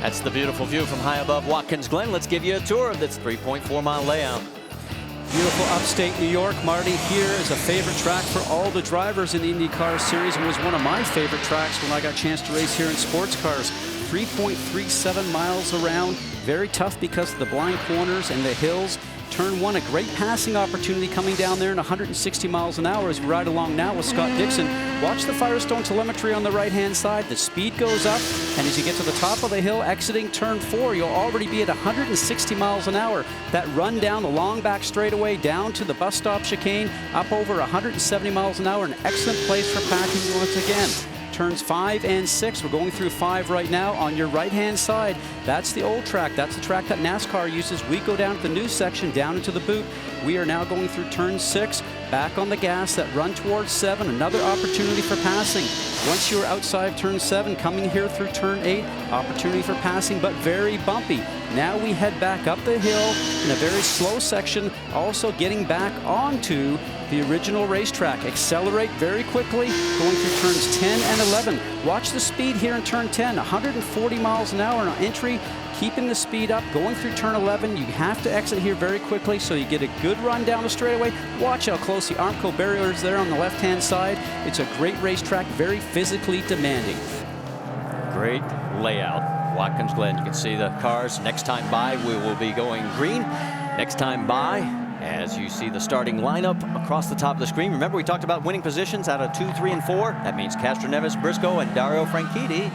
That's the beautiful view from high above Watkins Glen. Let's give you a tour of this 3.4-mile layout. Beautiful upstate New York, Marty. Here is a favorite track for all the drivers in the IndyCar Series. It was one of my favorite tracks when I got a chance to race here in sports cars. 3.37 miles around. Very tough because of the blind corners and the hills. Turn 1, a great passing opportunity coming down there in 160 miles an hour as we ride along now with Scott Dixon. Watch the Firestone telemetry on the right-hand side. The speed goes up, and as you get to the top of the hill, exiting turn 4, you'll already be at 160 miles an hour. That run down the long back straightaway down to the bus stop chicane, up over 170 miles an hour, an excellent place for packing once again. Turns 5 and 6. We're going through 5 right now. On your right-hand side, that's the old track. That's the track that NASCAR uses. We go down to the new section, down into the boot. We are now going through turn 6, back on the gas, that run towards 7. Another opportunity for passing. Once you're outside of turn 7, coming here through turn 8, opportunity for passing, but very bumpy. Now we head back up the hill in a very slow section, also getting back onto the original racetrack. Accelerate very quickly, going through turns 10 and 11. Watch the speed here in turn 10, 140 miles an hour on entry, keeping the speed up, going through turn 11. You have to exit here very quickly so you get a good run down the straightaway. Watch how close the Armco barrier is there on the left-hand side. It's a great racetrack, very physically demanding. Great layout. Watkins Glen, you can see the cars. Next time by, we will be going green. Next time by, as you see the starting lineup across the top of the screen. Remember, we talked about winning positions out of 2, 3, and 4. That means Castroneves, Briscoe, and Dario Franchitti,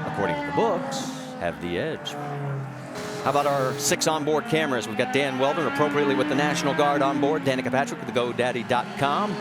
according to the books, have the edge. How about our 6 onboard cameras? We've got Dan Weldon, appropriately with the National Guard on board. Danica Patrick with the GoDaddy.com.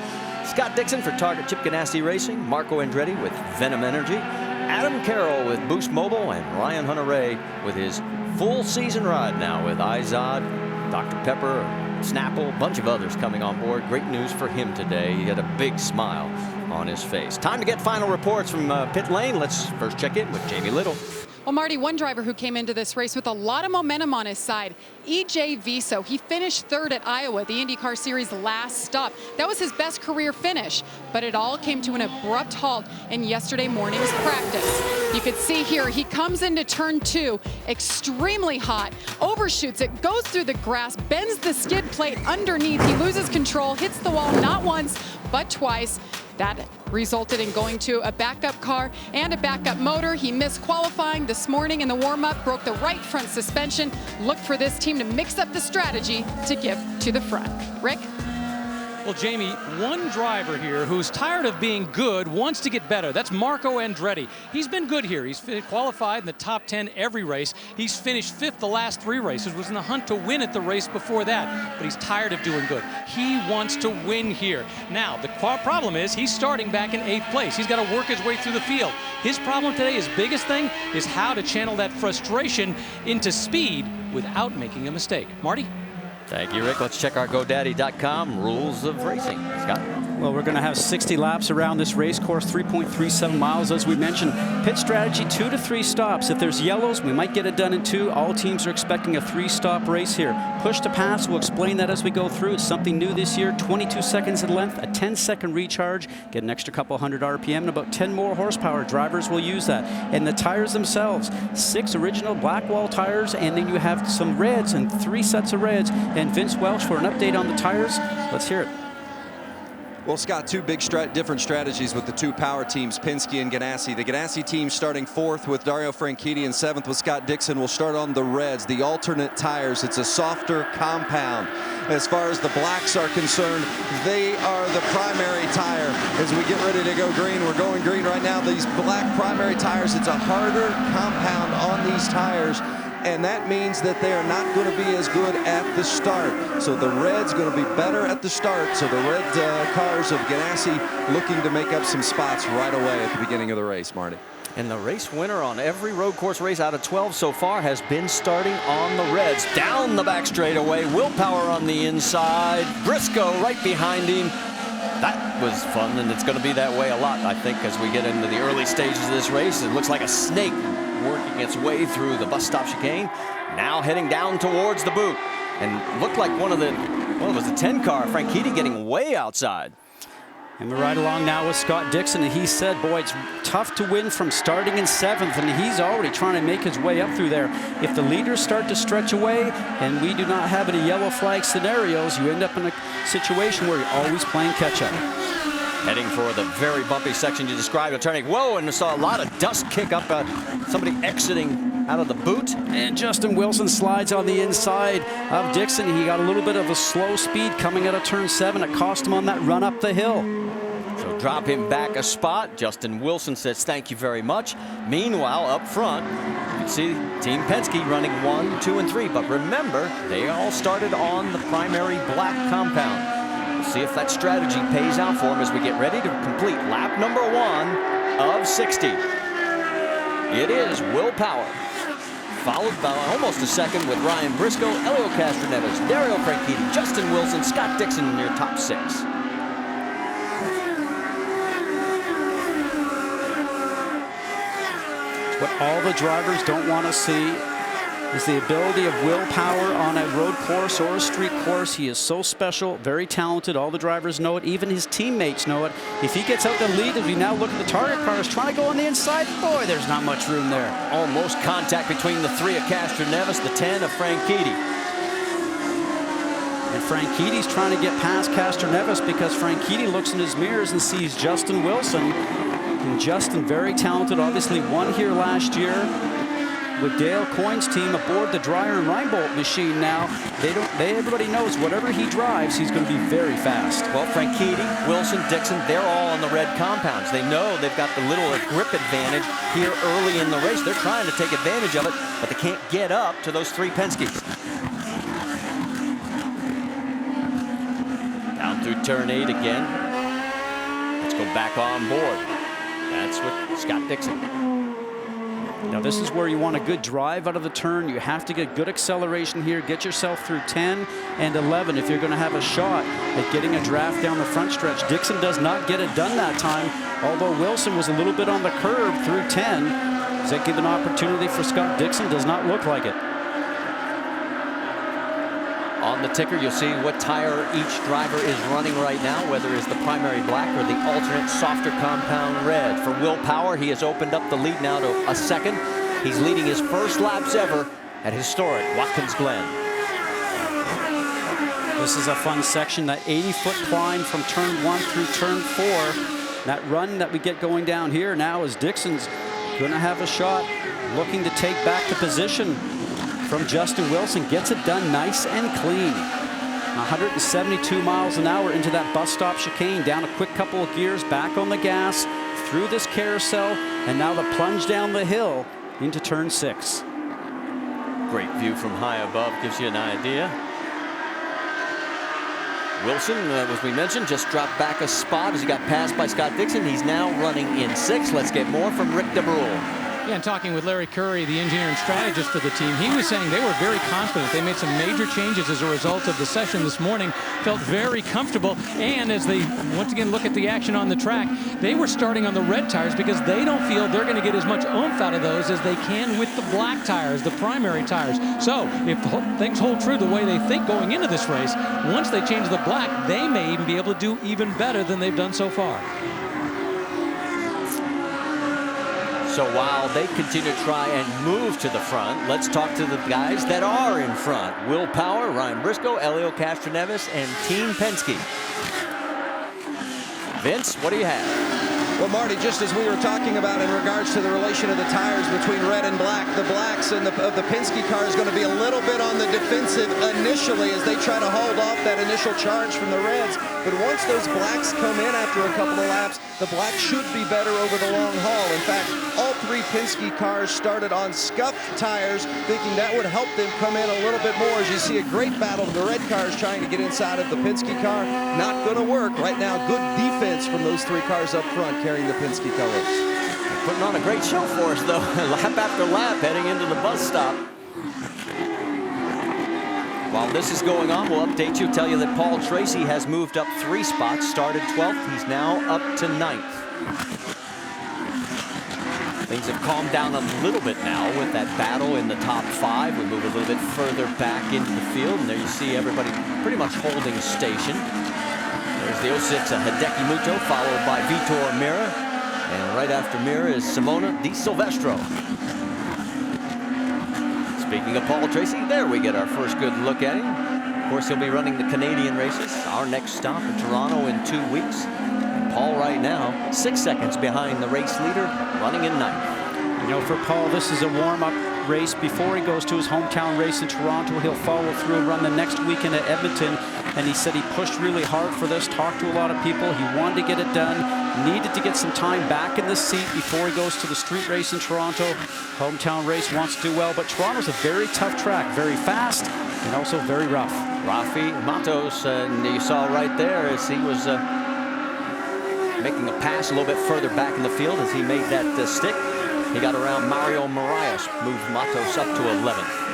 Scott Dixon for Target Chip Ganassi Racing. Marco Andretti with Venom Energy. Adam Carroll with Boost Mobile. And Ryan Hunter-Ray with his full season ride now with Izod, Dr. Pepper, Snapple, a bunch of others coming on board. Great news for him today. He had a big smile on his face. Time to get final reports from pit lane. Let's first check in with Jamie Little. Well, Marty, one driver who came into this race with a lot of momentum on his side, E.J. Viso. He finished 3rd at Iowa, the IndyCar Series' last stop. That was his best career finish, but it all came to an abrupt halt in yesterday morning's practice. You could see here, he comes into turn 2, extremely hot, overshoots it, goes through the grass, bends the skid plate underneath. He loses control, hits the wall not once, but twice. That resulted in going to a backup car and a backup motor. He missed qualifying this morning in the warm-up, broke the right front suspension. Look for this team to mix up the strategy to give to the front. Rick? Well, Jamie, one driver here who's tired of being good wants to get better. That's Marco Andretti. He's been good here. He's qualified in the top 10 every race. He's finished 5th the last 3 races, was in the hunt to win at the race before that, but he's tired of doing good. He wants to win here. Now, the problem is he's starting back in 8th place. He's got to work his way through the field. His problem today, his biggest thing, is how to channel that frustration into speed without making a mistake. Marty? Thank you, Rick. Let's check our GoDaddy.com rules of racing. Scott? Well, we're going to have 60 laps around this race course, 3.37 miles, as we mentioned. Pit strategy, 2 to 3 stops. If there's yellows, we might get it done in 2. All teams are expecting a 3-stop race here. Push to pass, we'll explain that as we go through. It's something new this year, 22 seconds in length, a 10-second recharge, get an extra couple hundred RPM, and about 10 more horsepower. Drivers will use that. And the tires themselves, 6 original Blackwall tires, and then you have some reds and 3 sets of reds. And Vince Welch for an update on the tires. Let's hear it. Well, Scott, 2 big different strategies with the 2 power teams, Penske and Ganassi. The Ganassi team starting 4th with Dario Franchitti and 7th with Scott Dixon will start on the reds, the alternate tires. It's a softer compound. As far as the blacks are concerned, they are the primary tire. As we get ready to go green, we're going green right now. These black primary tires, it's a harder compound on these tires. And that means that they are not going to be as good at the start. So the red's going to be better at the start. So the red cars of Ganassi looking to make up some spots right away at the beginning of the race, Marty. And the race winner on every road course race out of 12 so far has been starting on the reds. Down the back straightaway, Willpower on the inside, Briscoe right behind him. That was fun, and it's going to be that way a lot, I think, as we get into the early stages of this race. It looks like a snake working its way through the bus stop chicane, now heading down towards the boot, and looked like one of the, well, it was the 10 car, Franchitti getting way outside. And we're right along now with Scott Dixon, and he said, boy, it's tough to win from starting in 7th, and he's already trying to make his way up through there. If the leaders start to stretch away and we do not have any yellow flag scenarios, you end up in a situation where you're always playing catch-up. Heading for the very bumpy section you described, turning, whoa, and saw a lot of dust kick up, somebody exiting out of the boot. And Justin Wilson slides on the inside of Dixon. He got a little bit of a slow speed coming out of turn 7. It cost him on that run up the hill. So drop him back a spot. Justin Wilson says thank you very much. Meanwhile, up front, you can see Team Penske running 1, 2, and 3. But remember, they all started on the primary black compound. We'll see if that strategy pays out for him as we get ready to complete lap number 1 of 60. It is Will Power, followed by almost a second with Ryan Briscoe, Elio Castroneves, Dario Franchitti, Justin Wilson, Scott Dixon in your top 6. What all the drivers don't want to see is the ability of Will Power on a road course or a street course. He is so special, very talented. All the drivers know it. Even his teammates know it. If he gets out the lead, as we now look at the target cars trying to go on the inside, boy, there's not much room there. Almost contact between the 3 of Castroneves, the 10 of Franchitti. And Franchitti's trying to get past Castroneves because Franchitti looks in his mirrors and sees Justin Wilson. And Justin, very talented, obviously won here last year with Dale Coyne's team aboard the Dreyer and Reinbold machine now. Everybody knows whatever he drives, he's going to be very fast. Well, Franchitti, Wilson, Dixon, they're all on the red compounds. They know they've got the little grip advantage here early in the race. They're trying to take advantage of it, but they can't get up to those 3 Penskes. Down through turn 8 again. Let's go back on board. That's with Scott Dixon. Now this is where you want a good drive out of the turn. You have to get good acceleration here. Get yourself through 10 and 11 if you're going to have a shot at getting a draft down the front stretch. Dixon does not get it done that time, although Wilson was a little bit on the curve through 10. Does that give an opportunity for Scott Dixon? Does not look like it. On the ticker, you'll see what tire each driver is running right now, whether it's the primary black or the alternate softer compound red. For Will Power, he has opened up the lead now to a second. He's leading his first laps ever at historic Watkins Glen. This is a fun section, that 80-foot climb from turn 1 through turn 4. That run that we get going down here now is Dixon's going to have a shot, looking to take back the position from Justin Wilson. Gets it done nice and clean. 172 miles an hour into that bus stop chicane, down a quick couple of gears, back on the gas, through this carousel, and now the plunge down the hill into turn 6. Great view from high above, gives you an idea. Wilson, as we mentioned, just dropped back a spot as he got passed by Scott Dixon. He's now running in 6th. Let's get more from Rick DeBrule. Yeah, and talking with Larry Curry, the engineer and strategist for the team, he was saying they were very confident. They made some major changes as a result of the session this morning, felt very comfortable, and as they once again look at the action on the track, they were starting on the red tires because they don't feel they're going to get as much oomph out of those as they can with the black tires, the primary tires. So if things hold true the way they think going into this race, once they change the black, they may even be able to do even better than they've done so far. So while they continue to try and move to the front, let's talk to the guys that are in front. Will Power, Ryan Briscoe, Elio Castroneves, and Team Penske. Vince, what do you have? Well, Marty, just as we were talking about in regards to the relation of the tires between red and black, the blacks and of the Penske car is going to be a little bit on the defensive initially as they try to hold off that initial charge from the reds. But once those blacks come in after a couple of laps, the blacks should be better over the long haul. In fact, all 3 Penske cars started on scuffed tires, thinking that would help them come in a little bit more. As you see a great battle of the red cars trying to get inside of the Penske car. Not going to work. Right now, good defense from those 3 cars up front carrying the Penske colors. Putting on a great show for us, though, lap after lap heading into the bus stop. While this is going on, we'll update you, tell you that Paul Tracy has moved up 3 spots, started 12th. He's now up to 9th. Things have calmed down a little bit now with that battle in the top 5. We move a little bit further back into the field, and there you see everybody pretty much holding station. There's the 06 Hideki Muto, followed by Vitor Mira. And right after Mira is Simona Di Silvestro. Speaking of Paul Tracy, there we get our first good look at him. Of course, he'll be running the Canadian races. Our next stop in Toronto in 2 weeks. And Paul right now, 6 seconds behind the race leader, running in 9th. You know, for Paul, this is a warm-up race before he goes to his hometown race in Toronto. He'll follow through and run the next weekend at Edmonton. And he said he pushed really hard for this, talked to a lot of people. He wanted to get it done, needed to get some time back in the seat before he goes to the street race in Toronto. Hometown race, wants to do well, but Toronto's a very tough track, very fast and also very rough. Rafi Matos, you saw right there as he was making a pass a little bit further back in the field as he made that stick. He got around Mario Moraes, moved Matos up to 11th.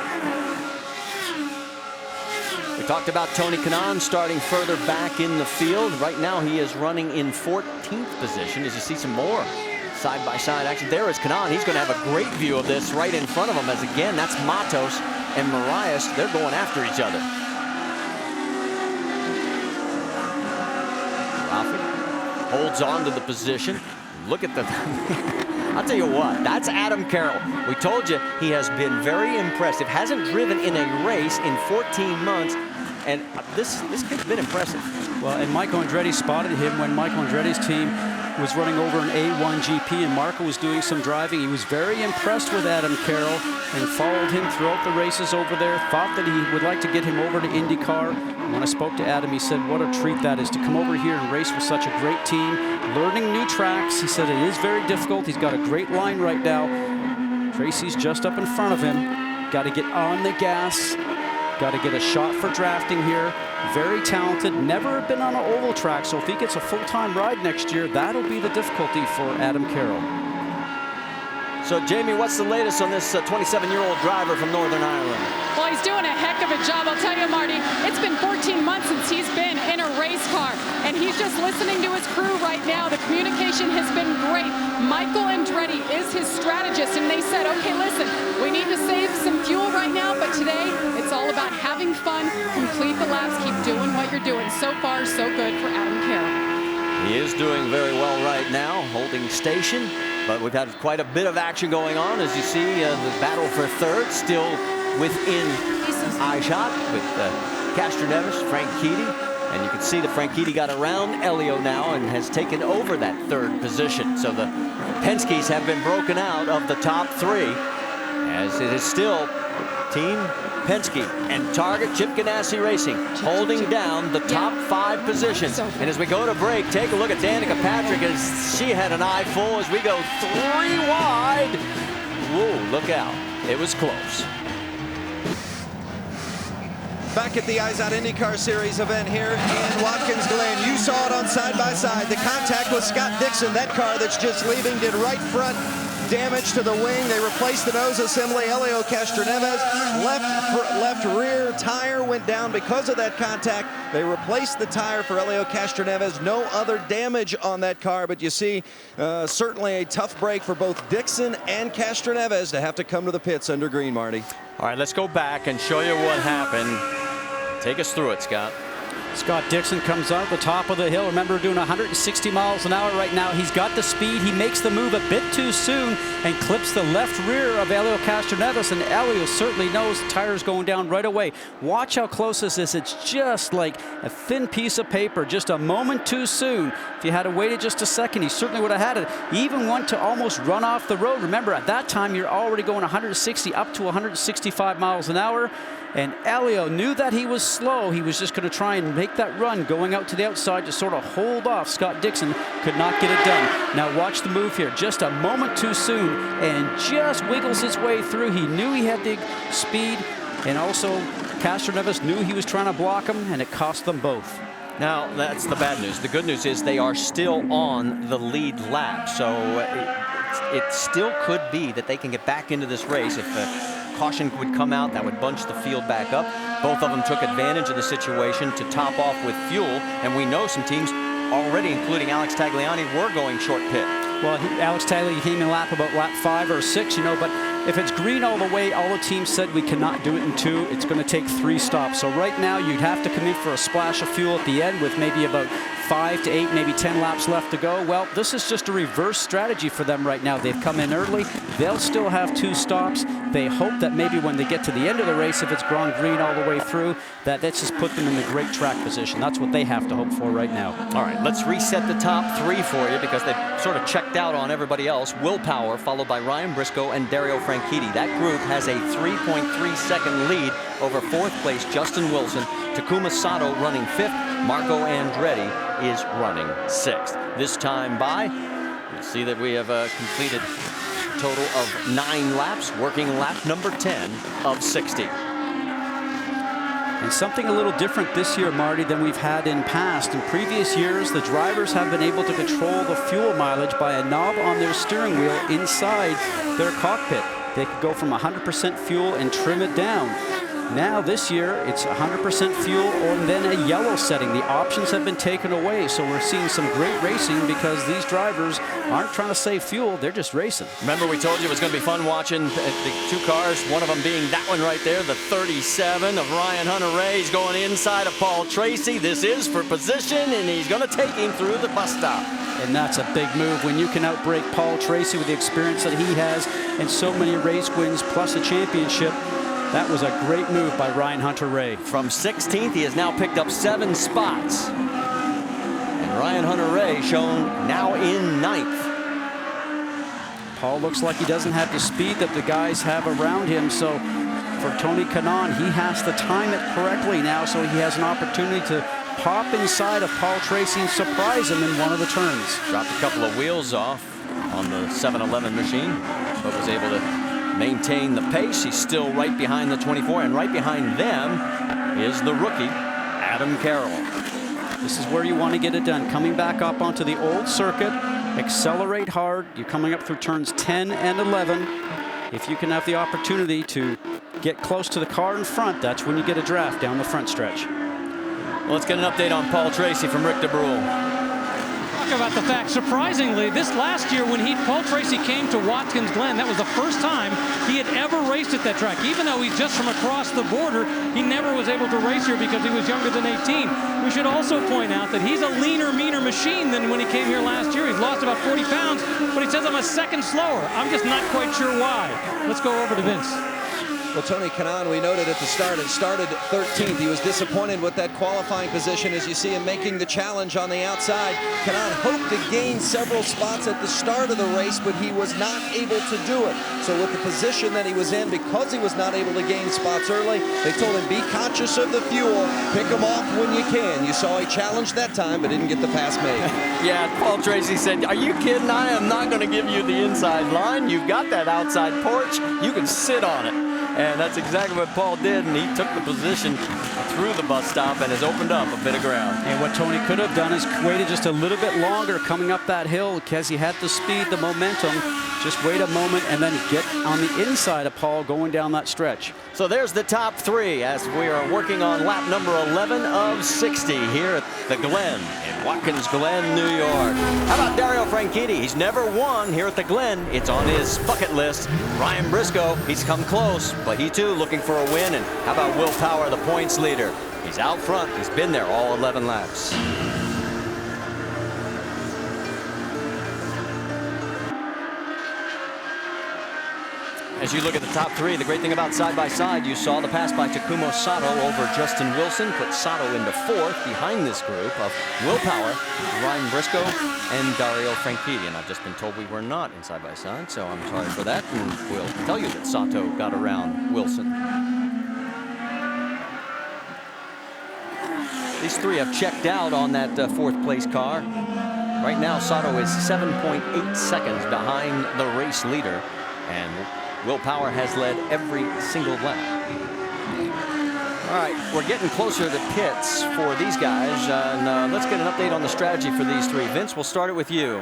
We talked about Tony Kanaan starting further back in the field. Right now he is running in 14th position as you see some more side-by-side action. There is Kanaan. He's going to have a great view of this right in front of him as again that's Matos and Moraes. They're going after each other. Rafi holds on to the position. Look at the... I'll tell you what, that's Adam Carroll. We told you he has been very impressive. Hasn't driven in a race in 14 months, and this kid's been impressive. Well, and Michael Andretti spotted him when Michael Andretti's team was running over an A1 GP and Marco was doing some driving. He was very impressed with Adam Carroll and followed him throughout the races over there, thought that he would like to get him over to IndyCar. When I spoke to Adam, he said what a treat that is to come over here and race with such a great team, learning new tracks. He said it is very difficult. He's got a great line right now. Tracy's just up in front of him. Got to get on the gas. Got to get a shot for drafting here. Very talented, never been on an oval track, so if he gets a full-time ride next year, that'll be the difficulty for Adam Carroll. So, Jamie, what's the latest on this 27-year-old driver from Northern Ireland? Well, he's doing a heck of a job. I'll tell you, Marty, it's been 14 months since he's been in a race car, and he's just listening to his crew right now. The communication has been great. Michael Andretti is his strategist, and they said, okay, listen, we need to save some fuel right now, but today it's all about having fun, complete the laps, keep doing what you're doing. So far, so good for Adam Carroll. He is doing very well right now, holding station. But we've had quite a bit of action going on. As you see, the battle for third still within eyeshot with Castroneves, Frank Keaty. And you can see that Frank Keaty got around Elio now and has taken over that third position. So the Penske's have been broken out of the top three, as it is still Team Penske and Target Chip Ganassi Racing holding down the top 5 positions. And as we go to break, take a look at Danica Patrick as she had an eye full as we go 3 wide. Whoa, look out. It was close. Back at the Eyes on IndyCar Series event here in Watkins Glen. You saw it on side-by-side. The contact with Scott Dixon. That car that's just leaving did right front damage to the wing. They replaced the nose assembly. Elio Castroneves, left rear tire went down because of that contact. They replaced the tire for Elio Castroneves. No other damage on that car, but you see certainly a tough break for both Dixon and Castroneves to have to come to the pits under green, Marty. All right, let's go back and show you what happened. Take us through it, Scott. Scott Dixon comes out the top of the hill. Remember, doing 160 miles an hour right now. He's got the speed. He makes the move a bit too soon and clips the left rear of Elio Castroneves, and Elio certainly knows the tire's going down right away. Watch how close this is. It's just like a thin piece of paper, just a moment too soon. If you had waited just a second, he certainly would have had it. He even went to almost run off the road. Remember, at that time, you're already going 160 up to 165 miles an hour. And Elio knew that he was slow. He was just going to try and make that run going out to the outside to sort of hold off Scott Dixon. Could not get it done. Now watch the move here. Just a moment too soon and just wiggles his way through. He knew he had the speed, and also Castroneves knew he was trying to block him, and it cost them both. Now, that's the bad news. The good news is they are still on the lead lap. So it still could be that they can get back into this race if caution would come out. That would bunch the field back up. Both of them took advantage of the situation to top off with fuel, and we know some teams already, including Alex Tagliani, were going short pit. Well, Alex Tagliani came in lap 5 or 6, you know, but if it's green all the way, all the teams said we cannot do it in 2. It's going to take 3 stops. So right now, you'd have to come in for a splash of fuel at the end with maybe about 5 to 8, maybe 10 laps left to go. Well, this is just a reverse strategy for them right now. They've come in early. They'll still have 2 stops. They hope that maybe when they get to the end of the race, if it's gone green all the way through, that just put them in the great track position. That's what they have to hope for right now. All right, let's reset the top 3 for you because they've sort of checked out on everybody else. Will Power, followed by Ryan Briscoe and Dario Franchitti. That group has a 3.3-second lead over 4th place Justin Wilson. Takuma Sato running 5th. Marco Andretti is running 6th. This time by, you'll see that we have completed a total of 9 laps, working lap number 10 of 60. And something a little different this year, Marty, than we've had in past. In previous years, the drivers have been able to control the fuel mileage by a knob on their steering wheel inside their cockpit. They could go from 100% fuel and trim it down. Now this year, it's 100% fuel or then a yellow setting. The options have been taken away, so we're seeing some great racing because these drivers aren't trying to save fuel, they're just racing. Remember we told you it was going to be fun watching the 2 cars, one of them being that one right there, the 37 of Ryan Hunter-Reay. He's going inside of Paul Tracy. This is for position, and he's going to take him through the bus stop. And that's a big move when you can outbreak Paul Tracy with the experience that he has and so many race wins plus a championship. That was a great move by Ryan Hunter-Reay. From 16th, he has now picked up 7 spots. And Ryan Hunter-Reay shown now in 9th. Paul looks like he doesn't have the speed that the guys have around him, so for Tony Kanaan, he has to time it correctly now, so he has an opportunity to pop inside of Paul Tracy and surprise him in one of the turns. Dropped a couple of wheels off on the 7-Eleven machine, but was able to maintain the pace. He's still right behind the 24, and right behind them is the rookie, Adam Carroll. This is where you want to get it done. Coming back up onto the old circuit, accelerate hard. You're coming up through turns 10 and 11. If you can have the opportunity to get close to the car in front, that's when you get a draft down the front stretch. Well, let's get an update on Paul Tracy from Rick DeBrule. Talk about the fact, surprisingly, this last year when Paul Tracy came to Watkins Glen, that was the first time he had ever raced at that track. Even though he's just from across the border, he never was able to race here because he was younger than 18. We should also point out that he's a leaner, meaner machine than when he came here last year. He's lost about 40 pounds, but he says I'm a second slower. I'm just not quite sure why. Let's go over to Vince. Well, Tony Kanaan, we noted at the start, it started 13th. He was disappointed with that qualifying position as you see him making the challenge on the outside. Kanaan hoped to gain several spots at the start of the race, but he was not able to do it. So with the position that he was in, because he was not able to gain spots early, they told him, be conscious of the fuel, pick them off when you can. You saw he challenged that time, but didn't get the pass made. Yeah, Paul Tracy said, are you kidding? I am not going to give you the inside line. You've got that outside porch. You can sit on it. And that's exactly what Paul did, and he took the position through the bus stop and has opened up a bit of ground. And what Tony could have done is waited just a little bit longer coming up that hill because he had the speed, the momentum. Just wait a moment and then get on the inside of Paul going down that stretch. So there's the top 3 as we are working on lap number 11 of 60 here at the Glen in Watkins Glen, New York. How about Dario Franchitti? He's never won here at the Glen. It's on his bucket list. Ryan Briscoe, he's come close, but he too looking for a win. And how about Will Power, the points leader? He's out front. He's been there all 11 laps. As you look at the top 3, the great thing about side-by-side, you saw the pass by Takuma Sato over Justin Wilson, put Sato into 4th behind this group of Will Power, Ryan Briscoe, and Dario Franchitti. And I've just been told we were not in side-by-side, so I'm sorry for that, and we'll tell you that Sato got around Wilson. These 3 have checked out on that 4th place car. Right now, Sato is 7.8 seconds behind the race leader, and Will Power has led every single lap. All right, we're getting closer to pits for these guys, and let's get an update on the strategy for these 3. Vince, we'll start it with you.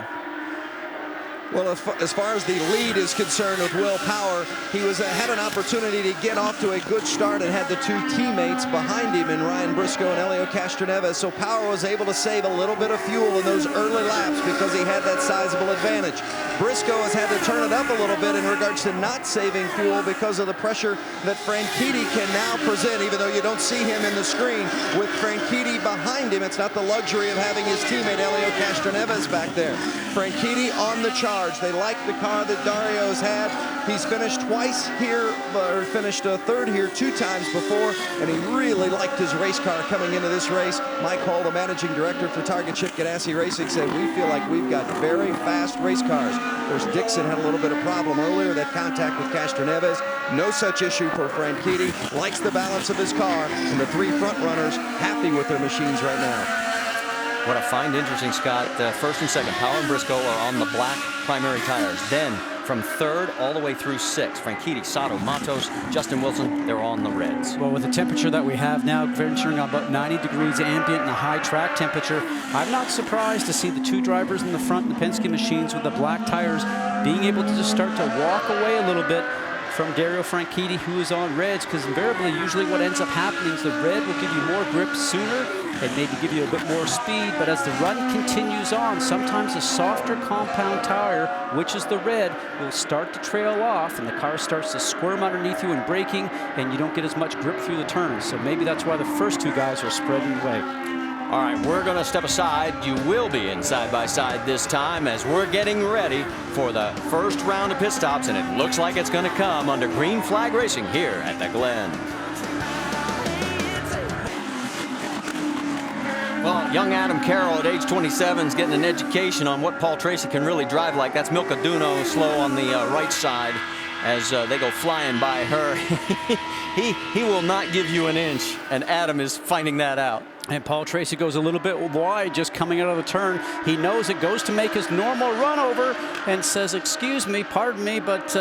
Well, as far as the lead is concerned with Will Power, he had an opportunity to get off to a good start and had the two teammates behind him in Ryan Briscoe and Helio Castroneves. So Power was able to save a little bit of fuel in those early laps because he had that sizable advantage. Briscoe has had to turn it up a little bit in regards to not saving fuel because of the pressure that Franchitti can now present, even though you don't see him in the screen. With Franchitti behind him, it's not the luxury of having his teammate Helio Castroneves back there. Franchitti on the charge. They like the car that Dario's had. He's finished twice here, or finished third here 2 times before, and he really liked his race car coming into this race. Mike Hull, the managing director for Target Chip Ganassi Racing, said, we feel like we've got very fast race cars. Of course, Dixon had a little bit of problem earlier, that contact with Castroneves. No such issue for Franchitti. Likes the balance of his car, and the 3 front runners happy with their machines right now. What I find interesting, Scott, first and second, Power and Briscoe are on the black primary tires. Then from third all the way through 6, Franchitti, Sato, Matos, Justin Wilson, they're on the reds. Well, with the temperature that we have now, venturing on about 90 degrees ambient and a high track temperature, I'm not surprised to see the 2 drivers in the front in the Penske machines with the black tires being able to just start to walk away a little bit from Dario Franchitti, who is on reds, because invariably, usually what ends up happening is the red will give you more grip sooner and maybe give you a bit more speed, but as the run continues on, sometimes a softer compound tire, which is the red, will start to trail off, and the car starts to squirm underneath you in braking, and you don't get as much grip through the turns. So maybe that's why the first 2 guys are spreading away. All right, we're going to step aside. You will be in side-by-side this time as we're getting ready for the first round of pit stops, and it looks like it's going to come under green flag racing here at the Glen. Well, young Adam Carroll at age 27 is getting an education on what Paul Tracy can really drive like. That's Milka Duno slow on the right side as they go flying by her. he will not give you an inch, and Adam is finding that out. And Paul Tracy goes a little bit wide just coming out of the turn. He knows it, goes to make his normal run over and says, excuse me, pardon me, but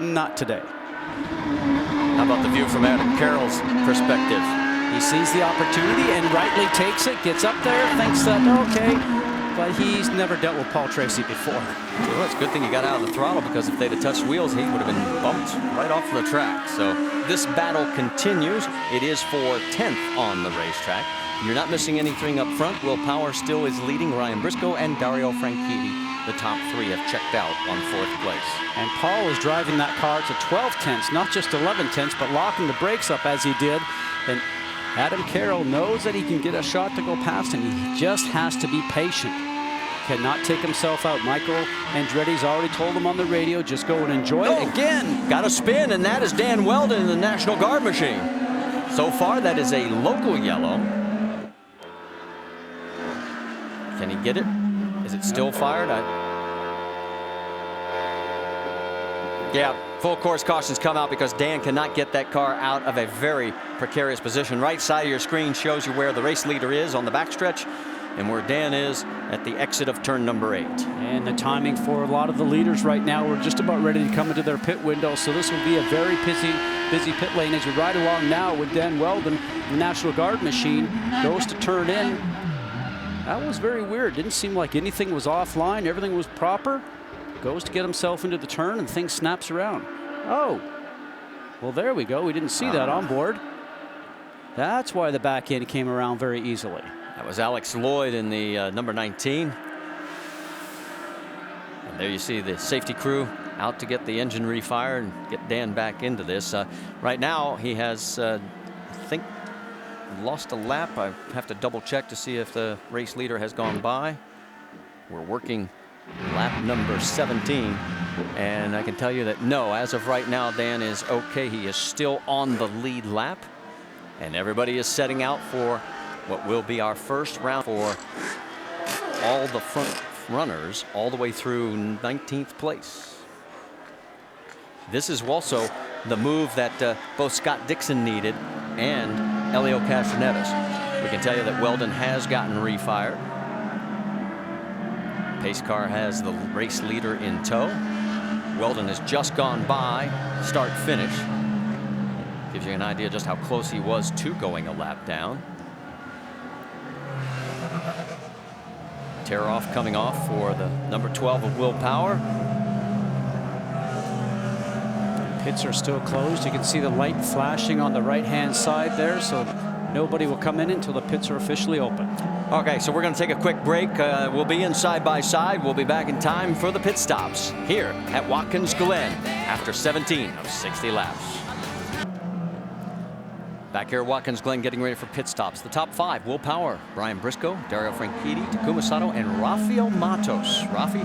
not today. How about the view from Adam Carroll's perspective? He sees the opportunity and rightly takes it, gets up there, thinks that, okay, but he's never dealt with Paul Tracy before. Well, it's a good thing he got out of the throttle, because if they'd have touched wheels, he would have been bumped right off the track. So this battle continues. It is for 10th on the racetrack. You're not missing anything up front. Will Power still is leading. Ryan Briscoe and Dario Franchitti, the top 3, have checked out on 4th place. And Paul is driving that car to 12 tenths, not just 11 tenths, but locking the brakes up as he did. And Adam Carroll knows that he can get a shot to go past him. He just has to be patient. Cannot take himself out. Michael Andretti's already told him on the radio, just go and enjoy it. Again, got a spin, and that is Dan Weldon in the National Guard machine. So far, that is a local yellow. Can he get it? Is it still fired? Yeah, full course cautions come out because Dan cannot get that car out of a very precarious position. Right side of your screen shows you where the race leader is on the backstretch and where Dan is at the exit of turn number 8. And the timing for a lot of the leaders right now, we're just about ready to come into their pit window, so this will be a very busy pit lane as we ride along now with Dan Weldon. The National Guard machine goes to turn in. That was very weird. Didn't seem like anything was offline. Everything was proper. Goes to get himself into the turn and things snaps around. Oh, well, there we go. We didn't see that on board. That's why the back end came around very easily. That was Alex Lloyd in the number 19. And there you see the safety crew out to get the engine refired and get Dan back into this. Right now, he has, I think, lost a lap. I have to double check to see if the race leader has gone by. We're working lap number 17, and I can tell you that no, as of right now, Dan is okay. He is still on the lead lap, and everybody is setting out for what will be our first round for all the front runners all the way through 19th place. This is also the move that both Scott Dixon needed and Helio Castroneves. We can tell you that Weldon has gotten refired. Pace car has the race leader in tow. Weldon has just gone by start finish. Gives you an idea just how close he was to going a lap down. Tear-off coming off for the number 12 of Will Power. Pits are still closed. You can see the light flashing on the right-hand side there, so nobody will come in until the pits are officially open. Okay, so we're going to take a quick break. We'll be in side by side. We'll be back in time for the pit stops here at Watkins Glen after 17 of 60 laps. Back here at Watkins Glen getting ready for pit stops. The top 5, Will Power, Brian Briscoe, Dario Franchitti, Takuma Sato, and Rafael Matos. Rafi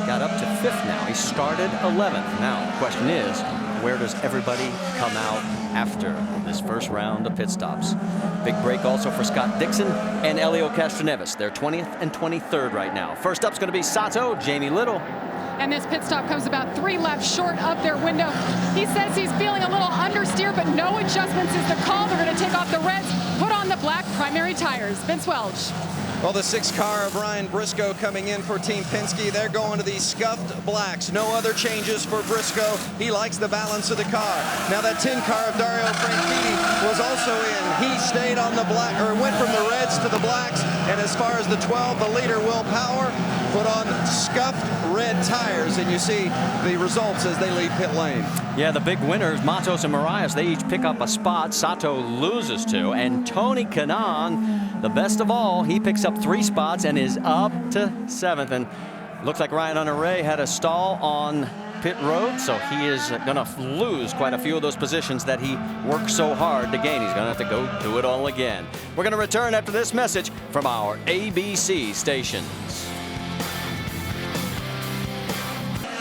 got up to 5th now. He started 11th. Now, the question is, where does everybody come out after this first round of pit stops? Big break also for Scott Dixon and Elio Castroneves. They're 20th and 23rd right now. First up's going to be Sato, Jamie Little. And this pit stop comes about 3 laps short of their window. He says he's feeling a little understeer, but no adjustments is the call. They're going to take off the reds, put on the black primary tires. Vince Welch. Well, the 6th car of Brian Briscoe coming in for Team Penske. They're going to these scuffed blacks. No other changes for Briscoe. He likes the balance of the car. Now that 10 car of Dario Franchitti was also in. He stayed on the black, or went from the reds to the blacks. And as far as the 12, the leader, Will Power, put on scuffed red tires. And you see the results as they leave pit lane. Yeah, the big winners, Matos and Marias, they each pick up a spot. Sato loses 2. And Tony Kanaan, the best of all, he picks up 3 spots and is up to 7th. And looks like Ryan Hunter-Reay had a stall on pit road, so he is going to lose quite a few of those positions that he worked so hard to gain. He's going to have to go do it all again. We're going to return after this message from our ABC stations.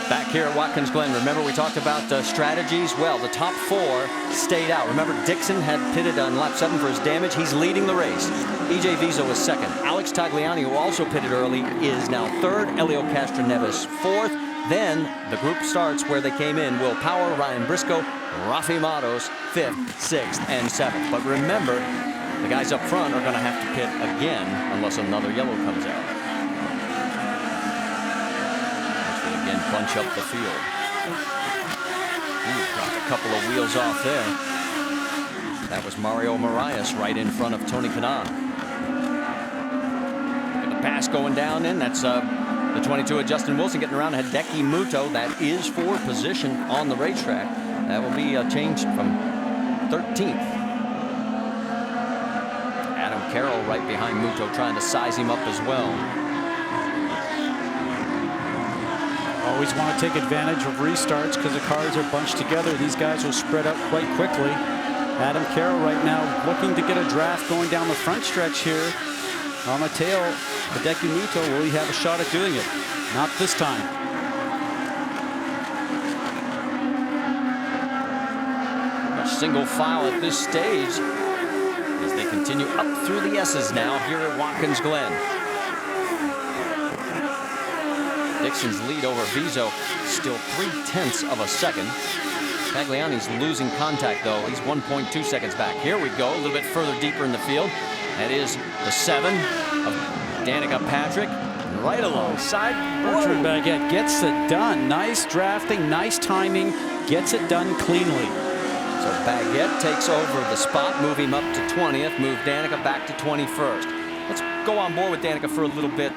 Back here at Watkins Glen, remember we talked about strategies? Well, the top 4 stayed out. Remember, Dixon had pitted on lap 7 for his damage. He's leading the race. EJ Viso is 2nd. Alex Tagliani, who also pitted early, is now 3rd. Elio Castroneves 4th. Then the group starts where they came in. Will Power, Ryan Briscoe, Rafi Matos, 5th, 6th, and 7th. But remember, the guys up front are going to have to pit again unless another yellow comes out. Bunch up the field. Dropped a couple of wheels off there. That was Mario Marias right in front of Tony Kanaan. Look at the pass going down in. That's the 22 of Justin Wilson getting around Hideki Muto. That is 4th position on the racetrack. That will be changed from 13th. Adam Carroll right behind Muto trying to size him up as well. Always want to take advantage of restarts because the cars are bunched together. These guys will spread out quite quickly. Adam Carroll right now looking to get a draft going down the front stretch here. On the tail, Hideki Muto, will he have a shot at doing it? Not this time. A single file at this stage as they continue up through the S's now here at Watkins Glen. Dixon's lead over Viso still 0.3 of a second. Tagliani's losing contact though. He's 1.2 seconds back. Here we go, a little bit further deeper in the field. That is the 7 of Danica Patrick right alongside. Bertrand Baguette gets it done. Nice drafting, nice timing, gets it done cleanly. So Baguette takes over the spot, move him up to 20th, move Danica back to 21st. Let's go on board with Danica for a little bit.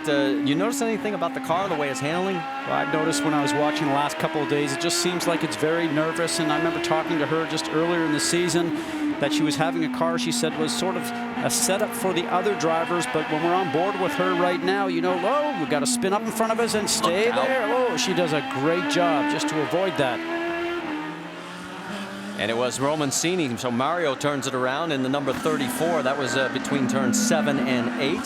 You notice anything about the car, the way it's handling? Well, I've noticed when I was watching the last couple of days, it just seems like it's very nervous. And I remember talking to her just earlier in the season that she was having a car she said was sort of a setup for the other drivers. But when we're on board with her right now, you know, oh, we've got to spin up in front of us and stay there. Oh, she does a great job just to avoid that. And it was Romancini, so Mario turns it around in the number 34. That was between turns 7 and 8.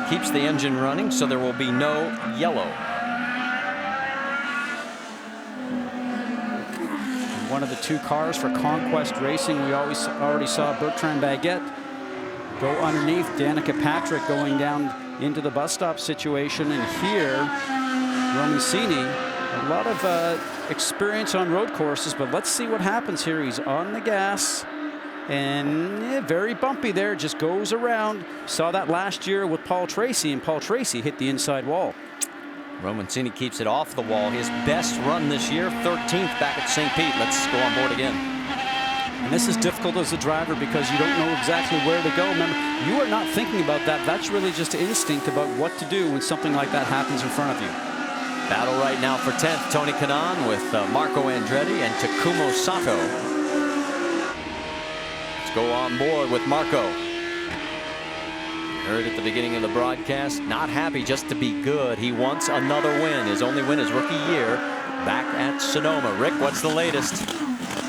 Keeps the engine running, so there will be no yellow. One of the 2 cars for Conquest Racing, we already saw Bertrand Baguette go underneath. Danica Patrick going down into the bus stop situation. And here, Romancini, a lot of experience on road courses, but let's see what happens here. He's on the gas and very bumpy there, just goes around. Saw that last year with Paul Tracy, and Paul Tracy hit the inside wall. Romancini keeps it off the wall. His best run this year, 13th back at St. Pete. Let's go on board again. And this is difficult as a driver because you don't know exactly where to go. Remember, you are not thinking about that. That's really just instinct about what to do when something like that happens in front of you. Battle right now for 10th. Tony Kanaan with Marco Andretti and Takumo Sato. Let's go on board with Marco. Heard at the beginning of the broadcast, not happy just to be good. He wants another win. His only win is rookie year back at Sonoma. Rick, what's the latest?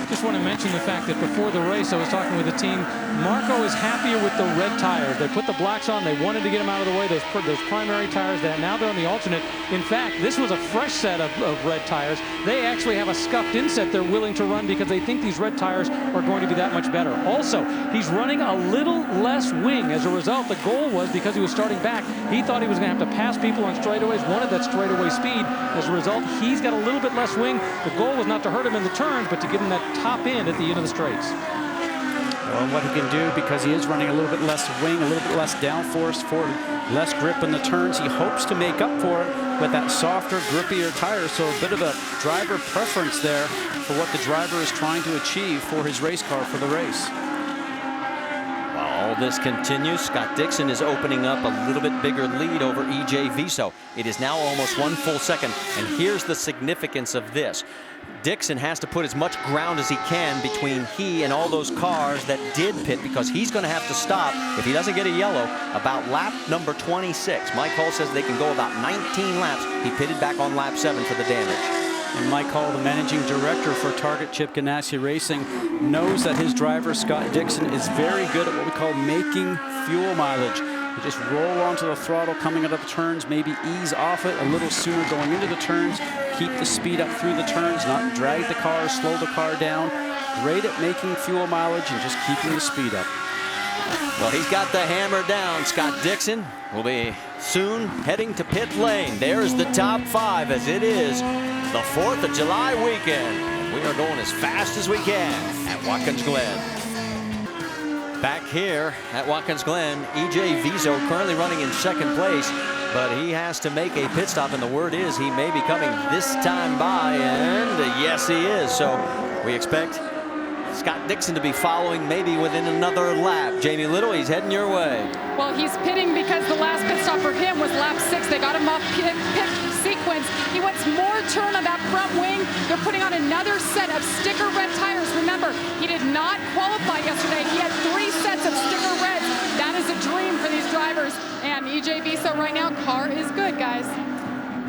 Just want to mention the fact that before the race, I was talking with the team. Marco is happier with the red tires. They put the blacks on. They wanted to get them out of the way. Those primary tires. That now they're on the alternate. In fact, this was a fresh set of red tires. They actually have a scuffed inset they're willing to run because they think these red tires are going to be that much better. Also, he's running a little less wing. As a result, the goal was, because he was starting back, he thought he was going to have to pass people on straightaways, wanted that straightaway speed. As a result, he's got a little bit less wing. The goal was not to hurt him in the turns, but to give him that top end at the end of the straights. Well, and what he can do, because he is running a little bit less wing, a little bit less downforce, for less grip in the turns, he hopes to make up for it with that softer, grippier tire. So a bit of a driver preference there for what the driver is trying to achieve for his race car for the race. While all this continues, Scott Dixon is opening up a little bit bigger lead over E.J. Viso. It is now almost 1 full second. And here's the significance of this. Dixon has to put as much ground as he can between he and all those cars that did pit, because he's going to have to stop, if he doesn't get a yellow, about lap number 26. Mike Hull says they can go about 19 laps. He pitted back on lap 7 for the damage. And Mike Hull, the managing director for Target Chip Ganassi Racing, knows that his driver, Scott Dixon, is very good at what we call making fuel mileage. You just roll onto the throttle coming out of the turns, maybe ease off it a little sooner going into the turns, keep the speed up through the turns, not drag the car, slow the car down. Great at making fuel mileage and just keeping the speed up. Well, he's got the hammer down. Scott Dixon will be soon heading to pit lane. There's the top 5 as it is the 4th of July weekend. And we are going as fast as we can at Watkins Glen. Back here at Watkins Glen, E.J. Viso currently running in 2nd place, but he has to make a pit stop, and the word is he may be coming this time by, and yes, he is. So we expect Scott Dixon to be following maybe within another lap. Jamie Little, he's heading your way. Well, he's pitting because the last pit stop for him was lap 6. They got him off pit sequence. He wants more turn on that front wing. They're putting on another set of sticker red tires. Remember, he did not qualify yesterday. He had 3 sets of sticker reds. That is a dream for these drivers. And E.J. Viso right now, car is good, guys.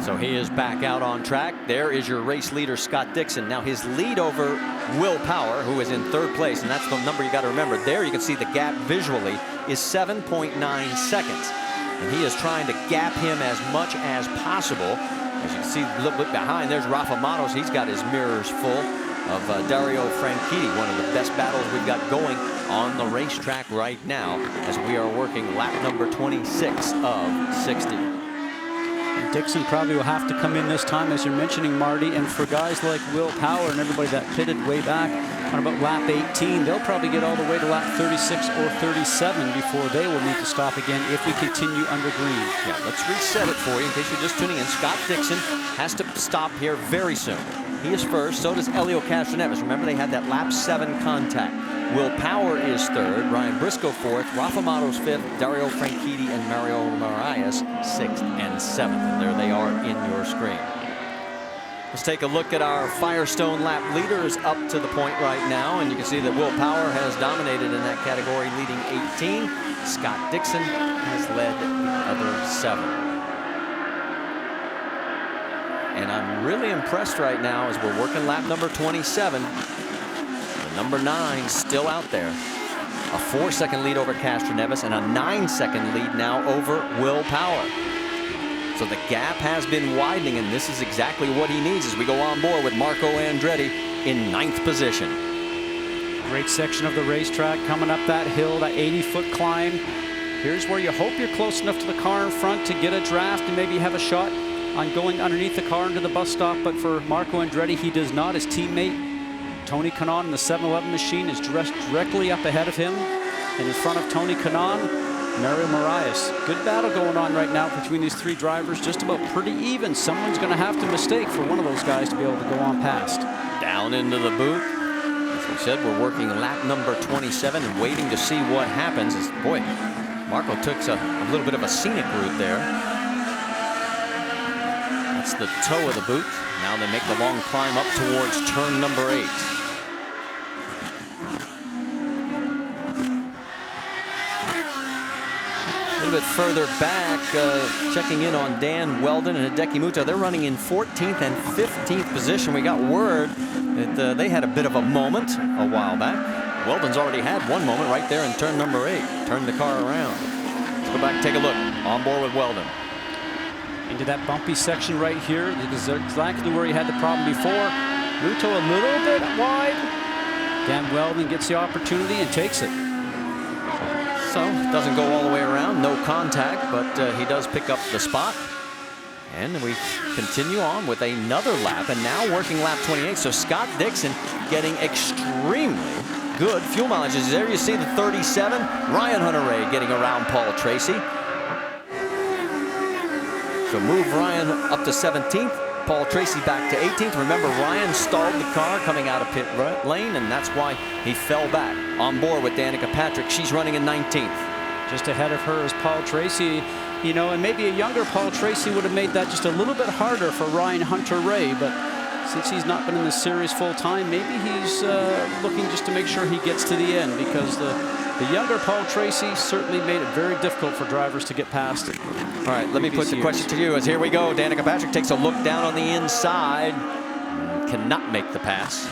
So he is back out on track. There is your race leader, Scott Dixon. Now his lead over Will Power, who is in 3rd place, and that's the number you got to remember. There you can see the gap visually is 7.9 seconds. And he is trying to gap him as much as possible. As you can see a little bit behind, there's Rafa Matos. He's got his mirrors full of Dario Franchitti, one of the best battles we've got going on the racetrack right now as we are working lap number 26 of 60. And Dixon probably will have to come in this time, as you're mentioning, Marty, and for guys like Will Power and everybody that pitted way back on about lap 18, they'll probably get all the way to lap 36 or 37 before they will need to stop again if we continue under green. Yeah, let's reset it for you in case you're just tuning in. Scott Dixon has to stop here very soon. He is first, so does Helio Castroneves. Remember, they had that lap 7 contact. Will Power is 3rd, Ryan Briscoe 4th, Rafa Matos 5th, Dario Franchitti and Mario Marias 6th and 7th. And there they are in your screen. Let's take a look at our Firestone lap leaders up to the point right now, and you can see that Will Power has dominated in that category, leading 18. Scott Dixon has led the other 7. And I'm really impressed right now as we're working lap number 27. The number 9 still out there. A 4-second lead over Castroneves and a 9-second lead now over Will Power. So the gap has been widening, and this is exactly what he needs as we go on board with Marco Andretti in 9th position. Great section of the racetrack coming up that hill, that 80-foot climb. Here's where you hope you're close enough to the car in front to get a draft and maybe have a shot on going underneath the car into the bus stop. But for Marco Andretti, he does not. His teammate Tony Kanaan in the 711 machine is dressed directly up ahead of him. And in front of Tony Kanaan, Mario Marias. Good battle going on right now between these 3 drivers, just about pretty even. Someone's going to have to mistake for one of those guys to be able to go on past. Down into the boot. We'll said, we're working lap number 27 and waiting to see what happens. Boy, Marco took a little bit of a scenic route there. That's the toe of the boot. Now they make the long climb up towards turn number 8. A little bit further back, checking in on Dan Weldon and Hideki Muto. They're running in 14th and 15th position. We got word that they had a bit of a moment a while back. Weldon's already had one moment right there in turn number 8. Turned the car around. Let's go back and take a look. On board with Weldon. Into that bumpy section right here. This is exactly where he had the problem before. Muto a little bit wide. Dan Weldon gets the opportunity and takes it. So doesn't go all the way around, no contact, but he does pick up the spot. And we continue on with another lap, and now working lap 28. So Scott Dixon getting extremely good fuel mileage. There you see the 37. Ryan Hunter-Reay getting around Paul Tracy. So move Ryan up to 17th. Paul Tracy back to 18th. Remember, Ryan stalled the car coming out of pit lane, and that's why he fell back. On board with Danica Patrick. She's running in 19th. Just ahead of her is Paul Tracy. You know, and maybe a younger Paul Tracy would have made that just a little bit harder for Ryan Hunter-Reay, but since he's not been in the series full time, maybe he's looking just to make sure he gets to the end, because the younger Paul Tracy certainly made it very difficult for drivers to get past it. All right, let me put the question to you as here we go. Danica Patrick takes a look down on the inside. Cannot make the pass.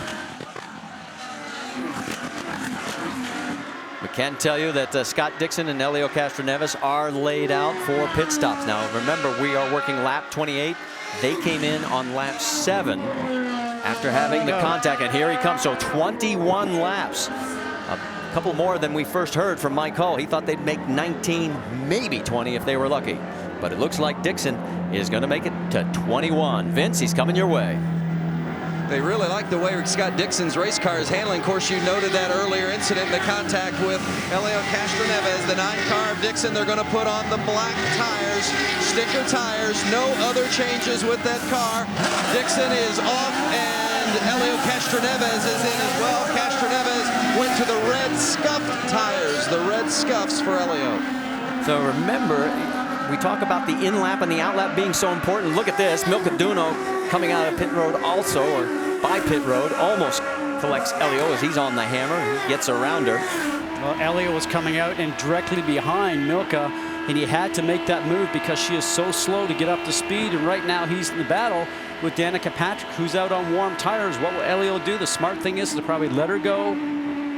We can tell you that Scott Dixon and Helio Castroneves are laid out for pit stops. Now, remember, we are working lap 28. They came in on lap 7 after having the contact, and here he comes. So 21 laps. A couple more than we first heard from Mike Hull. He thought they'd make 19, maybe 20 if they were lucky. But it looks like Dixon is going to make it to 21. Vince, he's coming your way. They really like the way Scott Dixon's race car is handling. Of course, you noted that earlier incident, the contact with Helio Castroneves. The 9 car of Dixon, they're going to put on the black tires, sticker tires, no other changes with that car. Dixon is off, and Helio Castroneves is in as well. Castroneves went to the red scuffed tires, the red scuffs for Helio. So remember, we talk about the in-lap and the out-lap being so important. Look at this, Milka Duno coming out of pit road also, or by pit road, almost collects Helio as he's on the hammer. He gets around her. Well, Helio was coming out and directly behind Milka, and he had to make that move because she is so slow to get up to speed. And right now he's in the battle with Danica Patrick, who's out on warm tires. What will Helio do? The smart thing is to probably let her go.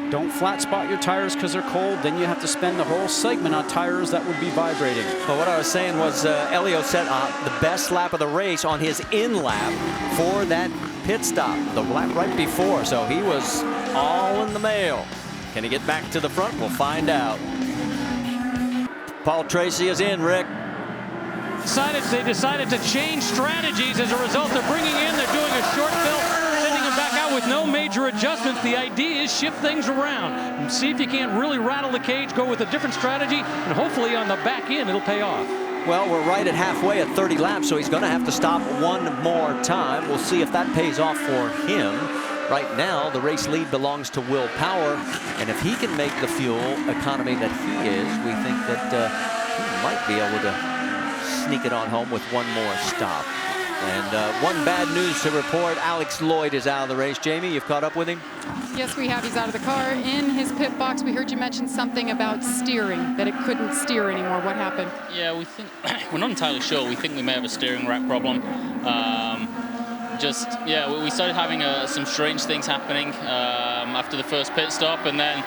Don't flat spot your tires because they're cold. Then you have to spend the whole segment on tires that would be vibrating. Well, what I was saying was Helio set the best lap of the race on his in-lap for that pit stop, the lap right before. So he was all in the mail. Can he get back to the front? We'll find out. Paul Tracy is in, Rick. They decided to change strategies as a result of bringing in. They're doing a short fill, sending them back out with no major adjustments. The idea is shift things around and see if you can't really rattle the cage, go with a different strategy, and hopefully on the back end it'll pay off. Well, we're right at halfway at 30 laps, so he's going to have to stop one more time. We'll see if that pays off for him. Right now, the race lead belongs to Will Power, and if he can make the fuel economy that he is, we think that he might be able to sneak it on home with one more stop. And one bad news to report, Alex Lloyd is out of the race. Jamie, you've caught up with him? Yes, we have. He's out of the car. In his pit box, we heard you mention something about steering, that it couldn't steer anymore. What happened? Yeah, we think, we're not entirely sure. We think we may have a steering rack problem. We started having some strange things happening after the first pit stop, and then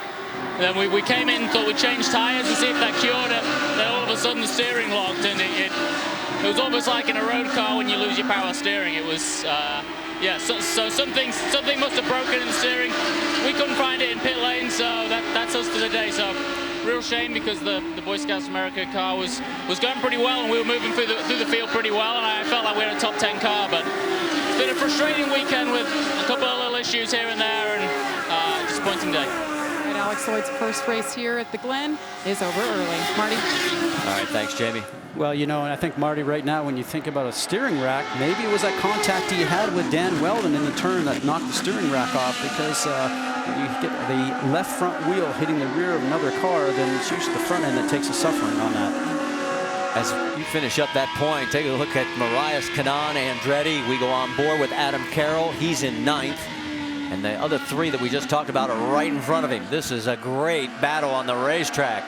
we came in and thought we'd change tires and see if that cured it. Then all of a sudden the steering locked, and it was almost like in a road car when you lose your power steering. It was, so something must have broken in the steering. We couldn't find it in pit lane, so that's us for the day. So real shame, because the Boy Scouts America car was going pretty well, and we were moving through the field pretty well, and I felt like we were a top 10 car, but it's been a frustrating weekend with a couple of little issues here and there, and disappointing day. And Alex Lloyd's first race here at the Glen is over early. Marty? All right, thanks, Jamie. Well, you know, and I think, Marty, right now, when you think about a steering rack, maybe it was that contact he had with Dan Weldon in the turn that knocked the steering rack off, because you get the left front wheel hitting the rear of another car, then it's usually the front end that takes a suffering on that. As you finish up that point, take a look at Marias, Kanan, Andretti. We go on board with Adam Carroll. He's in 9th. And the other 3 that we just talked about are right in front of him. This is a great battle on the racetrack.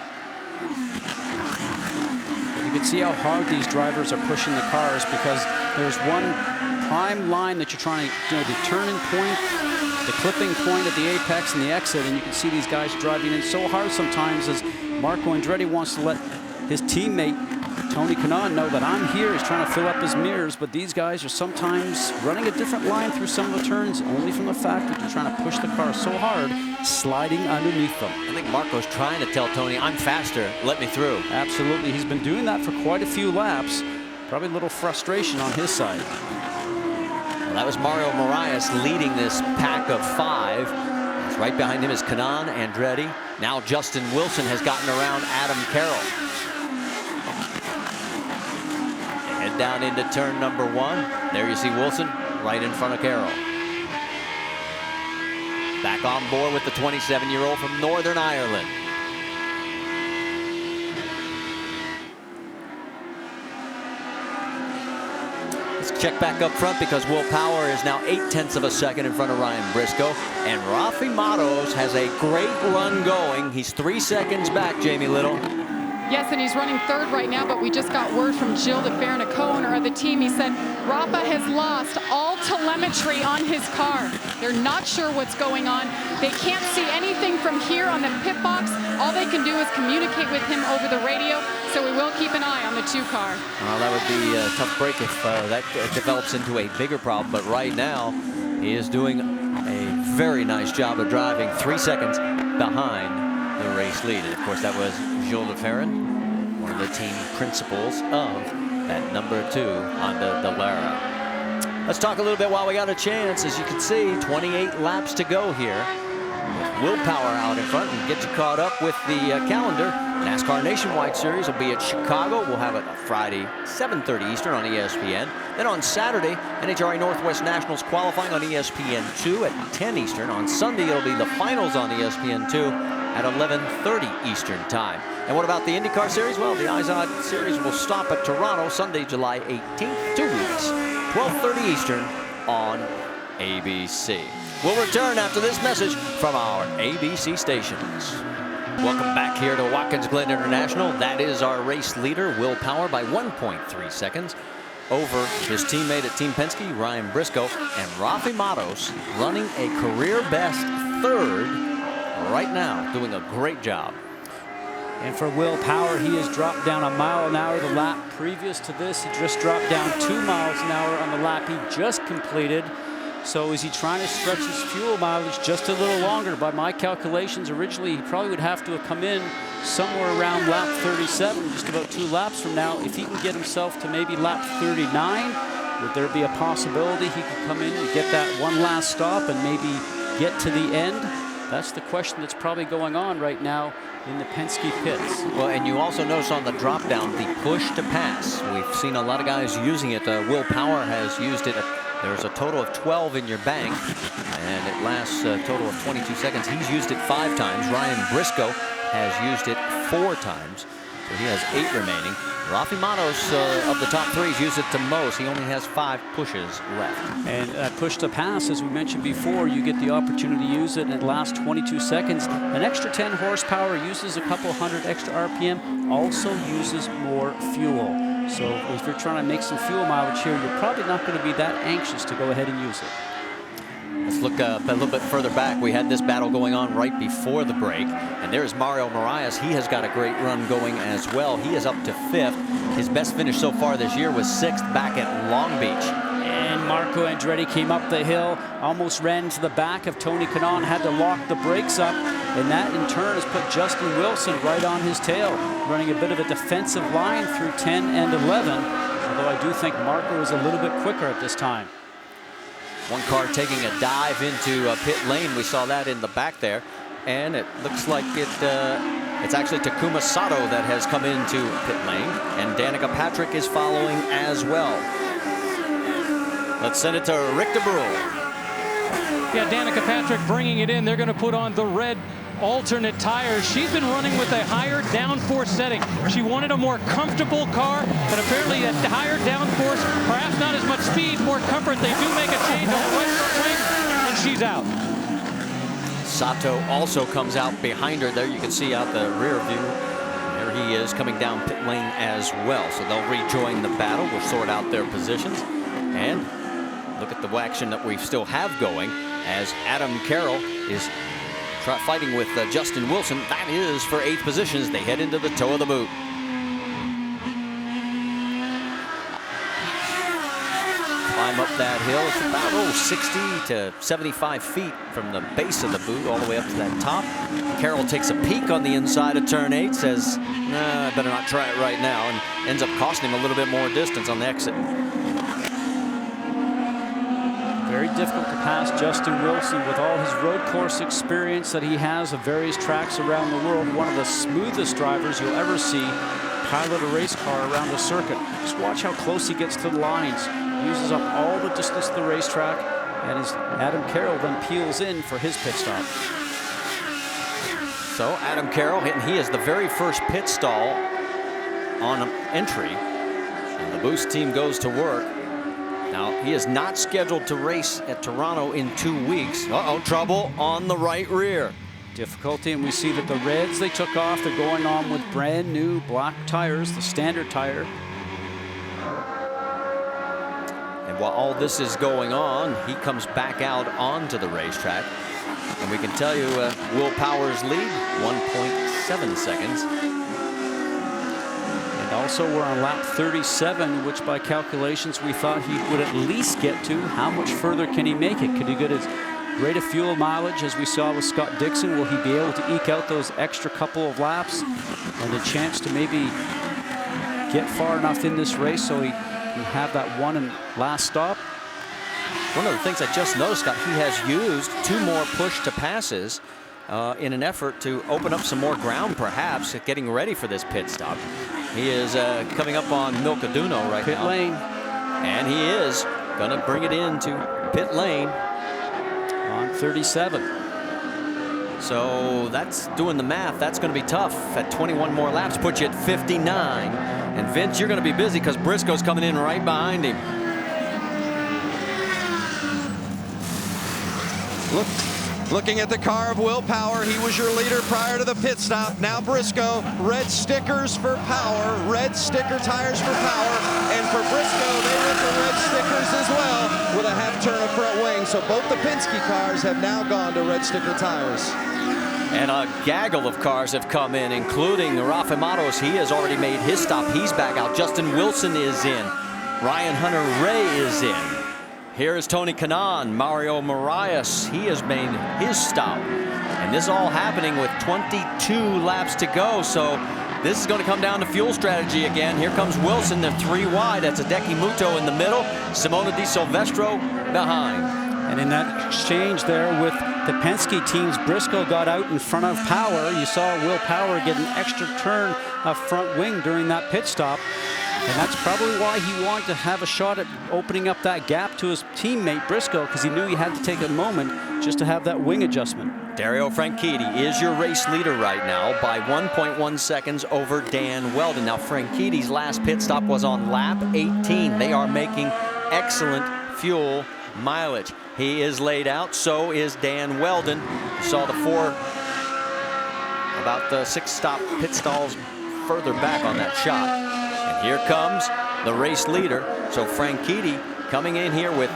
You can see how hard these drivers are pushing the cars, because there's one prime line that you're trying to, the turning point, the clipping point at the apex and the exit, and you can see these guys driving in so hard sometimes, as Marco Andretti wants to let his teammate Tony Kanaan know that I'm here. He's trying to fill up his mirrors, but these guys are sometimes running a different line through some of the turns, only from the fact that you're trying to push the car so hard, sliding underneath them. I think Marco's trying to tell Tony, I'm faster, let me through. Absolutely, he's been doing that for quite a few laps. Probably a little frustration on his side. Well, that was Mario Marias leading this pack of 5. As right behind him is Kanaan, Andretti. Now Justin Wilson has gotten around Adam Carroll. Head down into turn number 1. There you see Wilson right in front of Carroll. Back on board with the 27-year-old from Northern Ireland. Let's check back up front, because Will Power is now 0.8 of a second in front of Ryan Briscoe. And Rafi Matos has a great run going. He's 3 seconds back, Jamie Little. Yes, and he's running 3rd right now, but we just got word from Jill DeFerrin, a co-owner of the team. He said Rafa has lost all telemetry on his car. They're not sure what's going on. They can't see anything from here on the pit box. All they can do is communicate with him over the radio, so we will keep an eye on the 2 car. Well, that would be a tough break if that develops into a bigger problem, but right now he is doing a very nice job of driving, 3 seconds behind the race lead. And of course, that was Jules DeFerrin, one of the team principals of that number 2 Honda Dallara. Let's talk a little bit while we got a chance. As you can see, 28 laps to go here. With Will Power out in front, and get you caught up with the calendar. NASCAR Nationwide Series will be at Chicago. We'll have it Friday, 7:30 Eastern on ESPN. Then on Saturday, NHRA Northwest Nationals qualifying on ESPN2 at 10 Eastern. On Sunday, it'll be the finals on ESPN2 at 11:30 Eastern time. And what about the IndyCar Series? Well, the IZOD Series will stop at Toronto Sunday, July 18th, 2 weeks, 12:30 Eastern on ABC. We'll return after this message from our ABC stations. Welcome back here to Watkins Glen International. That is our race leader, Will Power, by 1.3 seconds over his teammate at Team Penske, Ryan Briscoe, and Rafi Matos running a career best 3rd right now, doing a great job. And for Will Power, he has dropped down 1 mile an hour the lap previous to this. He just dropped down 2 miles an hour on the lap he just completed. So is he trying to stretch his fuel mileage just a little longer? By my calculations, originally he probably would have to have come in somewhere around lap 37, just about 2 laps from now. If he can get himself to maybe lap 39, would there be a possibility he could come in and get that one last stop and maybe get to the end? That's the question that's probably going on right now in the Penske pits. Well, and you also notice on the drop down, the push to pass. We've seen a lot of guys using it. Will Power has used it. There's a total of 12 in your bank, and it lasts a total of 22 seconds. He's used it 5 times. Ryan Briscoe has used it 4 times, so he has 8 remaining. Rafi Matos of the top 3 has used it the most. He only has 5 pushes left. And push to pass, as we mentioned before, you get the opportunity to use it, and it lasts 22 seconds. An extra 10 horsepower, uses a couple hundred extra RPM, also uses more fuel. So if you're trying to make some fuel mileage here, you're probably not going to be that anxious to go ahead and use it. Let's look a little bit further back. We had this battle going on right before the break, and there's Mario Marias. He has got a great run going as well. He is up to 5th. His best finish so far this year was 6th back at Long Beach. And Marco Andretti came up the hill, almost ran to the back of Tony Kanaan, had to lock the brakes up, and that in turn has put Justin Wilson right on his tail, running a bit of a defensive line through 10 and 11, although I do think Marco is a little bit quicker at this time. One car taking a dive into pit lane. We saw that in the back there, and it looks like it's actually Takuma Sato that has come into pit lane, and Danica Patrick is following as well. Let's send it to Rick DeBrule. Yeah, Danica Patrick bringing it in. They're going to put on the red alternate tires. She's been running with a higher downforce setting. She wanted a more comfortable car, and apparently at the higher downforce, perhaps not as much speed, more comfort. They do make a change on the right front wing, and she's out. Sato also comes out behind her there. You can see out the rear view. There he is coming down pit lane as well. So they'll rejoin the battle. We'll sort out their positions. And look at the action that we still have going as Adam Carroll is fighting with Justin Wilson. That is for 8th position as they head into the toe of the boot. Climb up that hill. It's about 60 to 75 feet from the base of the boot all the way up to that top. Carroll takes a peek on the inside of turn 8, says, nah, I better not try it right now, and ends up costing him a little bit more distance on the exit. Very difficult to pass Justin Wilson with all his road course experience that he has of various tracks around the world. One of the smoothest drivers you'll ever see pilot a race car around a circuit. Just watch how close he gets to the lines. Uses up all the distance to the racetrack, and as Adam Carroll then peels in for his pit stop. So Adam Carroll, and he is the very first pit stall on entry, and the Boost team goes to work. Now, he is not scheduled to race at Toronto in 2 weeks. Uh-oh, trouble on the right rear. Difficulty, and we see that the Reds they took off, they're going on with brand new black tires, the standard tire. And while all this is going on, he comes back out onto the racetrack. And we can tell you Will Power's lead, 1.7 seconds. And also we're on lap 37, which by calculations we thought he would at least get to. How much further can he make it? Could he get as great a fuel mileage as we saw with Scott Dixon? Will he be able to eke out those extra couple of laps and a chance to maybe get far enough in this race so he can have that one and last stop? One of the things I just noticed, Scott, he has used 2 more push to passes in an effort to open up some more ground, perhaps, getting ready for this pit stop. He is coming up on Milcaduno right now. Pit lane. And he is going to bring it into pit lane. On 37. So that's doing the math. That's going to be tough. At 21 more laps, put you at 59. And Vince, you're going to be busy because Briscoe's coming in right behind him. Looking at the car of Will Power, he was your leader prior to the pit stop. Now Briscoe, red stickers for Power, red sticker tires for Power, and for Briscoe, they went the red stickers as well with a half turn of front wing. So both the Penske cars have now gone to red sticker tires. And a gaggle of cars have come in, including Rafa Matos. He has already made his stop. He's back out. Justin Wilson is in. Ryan Hunter-Ray is in. Here is Tony Kanaan, Mario Moraes. He has made his stop. And this is all happening with 22 laps to go. So this is going to come down to fuel strategy again. Here comes Wilson. They're 3 wide. That's Hideki Muto in the middle. Simona Di Silvestro behind. And in that exchange there with the Penske teams, Briscoe got out in front of Power. You saw Will Power get an extra turn of front wing during that pit stop. And that's probably why he wanted to have a shot at opening up that gap to his teammate Briscoe, because he knew he had to take a moment just to have that wing adjustment. Dario Franchitti is your race leader right now by 1.1 seconds over Dan Weldon. Now Franchitti's last pit stop was on lap 18. They are making excellent fuel mileage. He is laid out, so is Dan Weldon. You saw the 4, about the 6 stop pit stalls further back on that shot. And here comes the race leader. So Franchitti coming in here with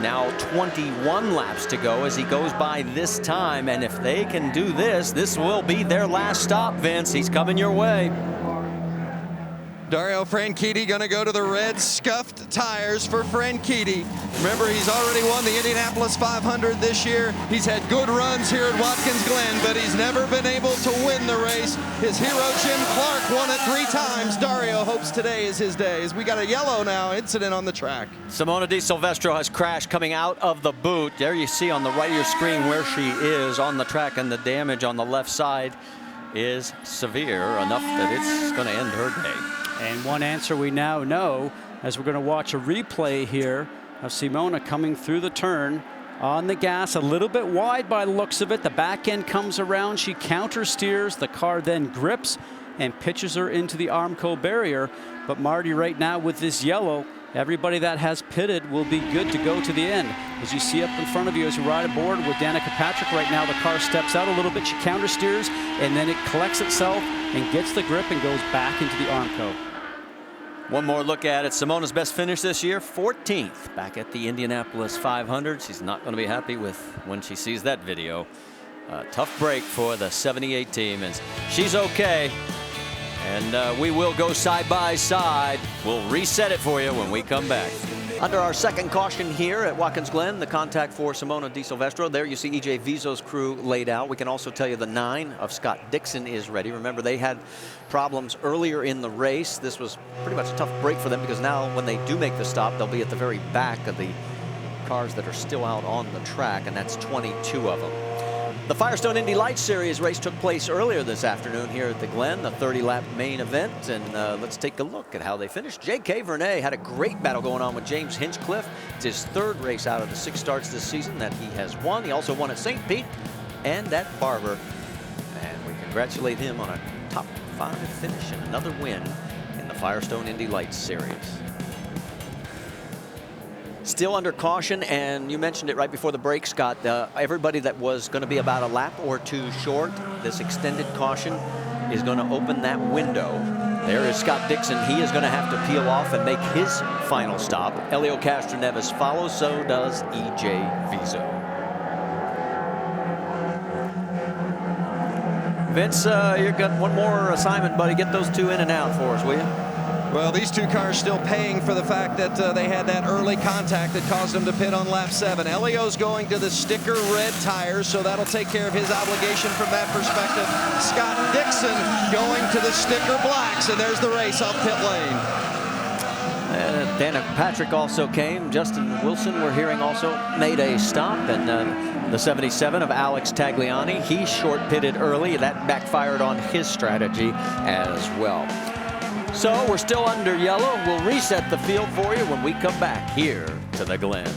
now 21 laps to go as he goes by this time. And if they can do this, this will be their last stop, Vince. He's coming your way. Dario Franchitti going to go to the red scuffed tires for Franchitti. Remember, he's already won the Indianapolis 500 this year. He's had good runs here at Watkins Glen, but he's never been able to win the race. His hero, Jim Clark, won it 3 times. Dario hopes today is his day, as we got a yellow now incident on the track. Simona Di Silvestro has crashed coming out of the boot. There you see on the right of your screen where she is on the track, and the damage on the left side is severe enough that it's going to end her day. And one answer we now know, as we're going to watch a replay here of Simona coming through the turn on the gas, a little bit wide by the looks of it. The back end comes around. She counter steers. The car then grips and pitches her into the Armco barrier. But Marty, right now with this yellow, everybody that has pitted will be good to go to the end. As you see up in front of you as you ride aboard with Danica Patrick right now, the car steps out a little bit. She counter steers and then it collects itself and gets the grip and goes back into the Armco. One more look at it. Simona's best finish this year, 14th, back at the Indianapolis 500. She's not going to be happy with when she sees that video. Tough break for the 78 team, and she's okay. And we will go side by side. We'll reset it for you when we come back. Under our second caution here at Watkins Glen, the contact for Simona Di Silvestro. There you see EJ Viso's crew laid out. We can also tell you the 9 of Scott Dixon is ready. Remember, they had problems earlier in the race. This was pretty much a tough break for them because now when they do make the stop, they'll be at the very back of the cars that are still out on the track, and that's 22 of them. The Firestone Indy Lights Series race took place earlier this afternoon here at the Glen, the 30-lap main event, and let's take a look at how they finished. J.K. Vernet had a great battle going on with James Hinchcliffe. It's his 3rd race out of the 6 starts this season that he has won. He also won at St. Pete and at Barber, and we congratulate him on a top 5 finish and another win in the Firestone Indy Lights Series. Still under caution, and you mentioned it right before the break, Scott. Everybody that was going to be about a lap or 2 short, this extended caution is going to open that window. There is Scott Dixon. He is going to have to peel off and make his final stop. Helio Castroneves follows, so does EJ Viso. Vince, you've got one more assignment, buddy. Get those 2 in and out for us, will you? Well, these 2 cars still paying for the fact that they had that early contact that caused them to pit on lap 7. Elio's going to the sticker red tires, so that'll take care of his obligation from that perspective. Scott Dixon going to the sticker blacks, and there's the race off pit lane. Danica Patrick also came. Justin Wilson, we're hearing, also made a stop, and the 77 of Alex Tagliani, he short pitted early. That backfired on his strategy as well. So we're still under yellow. We'll reset the field for you when we come back here to the Glen.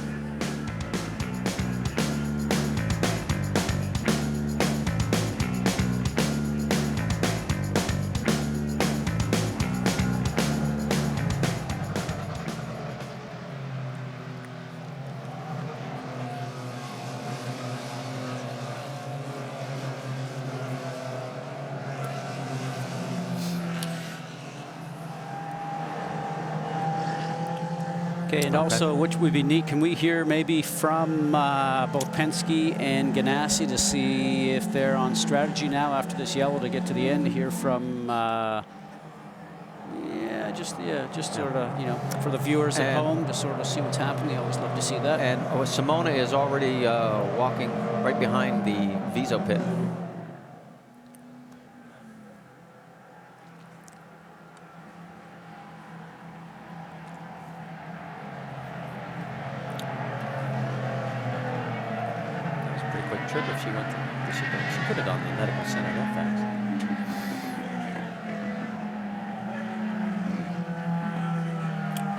Okay, and also, which would be neat, can we hear maybe from both Penske and Ganassi to see if they're on strategy now after this yellow to get to the end? Hear from, just sort of, you know, for the viewers at home to sort of see what's happening. I always love to see that. And Simona is already walking right behind the Viso pit. Trip if she went to, she put it on the medical center that fast.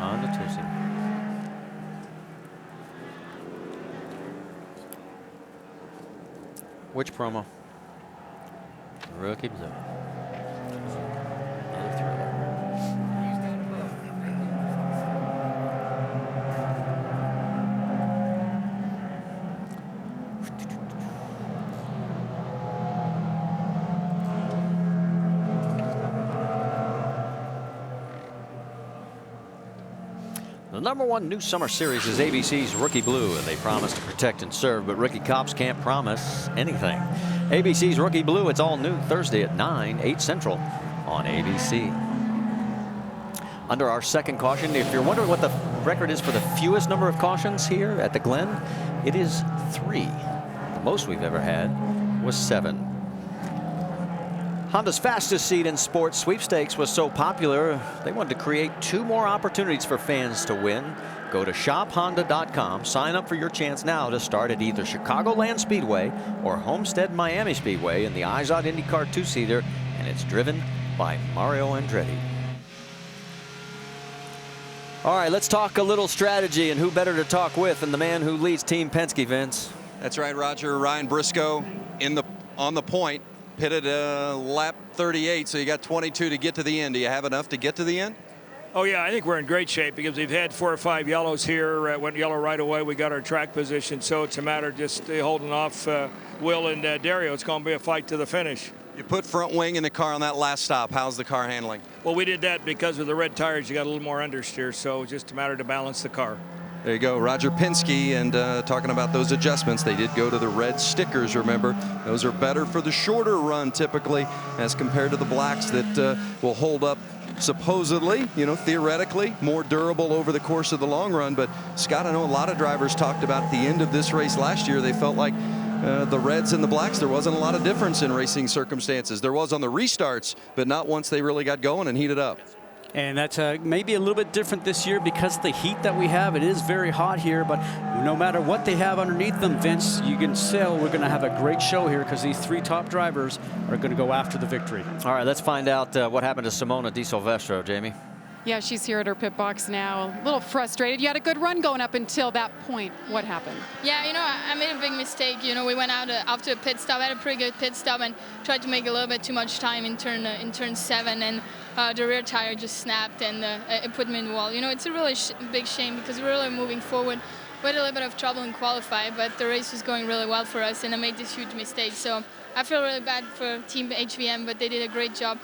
On the Tuesday. Which promo? Rookie Blue. Another thriller. The #1 new summer series is ABC's Rookie Blue, and they promise to protect and serve, but rookie cops can't promise anything. ABC's Rookie Blue, it's all new Thursday at 9, 8 Central on ABC. Under our second caution, if you're wondering what the record is for the fewest number of cautions here at the Glen, it is 3. The most we've ever had was 7. Honda's fastest seat in sports sweepstakes was so popular, they wanted to create 2 more opportunities for fans to win. Go to shophonda.com, sign up for your chance now to start at either Chicagoland Speedway or Homestead Miami Speedway in the Izod IndyCar 2-seater, and it's driven by Mario Andretti. All right, let's talk a little strategy, and who better to talk with than the man who leads Team Penske, Vince. That's right, Roger. Ryan Briscoe on the point, pitted lap 38, so you got 22 to get to the end. Do you have enough to get to the end? Oh, yeah, I think we're in great shape because we've had 4 or 5 yellows here. Went yellow right away. We got our track position, so it's a matter of just holding off Will and Dario. It's going to be a fight to the finish. You put front wing in the car on that last stop. How's the car handling? Well, we did that because of the red tires. You got a little more understeer, so it's just a matter to balance the car. There you go, Roger Penske, and talking about those adjustments, they did go to the red stickers, remember. Those are better for the shorter run typically as compared to the blacks that will hold up supposedly, you know, theoretically more durable over the course of the long run. But Scott, I know a lot of drivers talked about at the end of this race last year, they felt like the reds and the blacks, there wasn't a lot of difference in racing circumstances. There was on the restarts, but not once they really got going and heated up. And that's maybe a little bit different this year because of the heat that we have. It is very hot here, but no matter what they have underneath them, Vince, you can tell we're going to have a great show here because these 3 top drivers are going to go after the victory. All right, let's find out what happened to Simona Di Silvestro, Jamie. Yeah, she's here at her pit box now, a little frustrated. You had a good run going up until that point. What happened? Yeah, you know, I made a big mistake. You know, we went out after a pit stop. I had a pretty good pit stop and tried to make a little bit too much time in turn 7, and the rear tire just snapped, and it put me in the wall. You know, it's a really big shame because we're really moving forward. We had a little bit of trouble in qualify, but the race was going really well for us, and I made this huge mistake. So I feel really bad for Team HVM, but they did a great job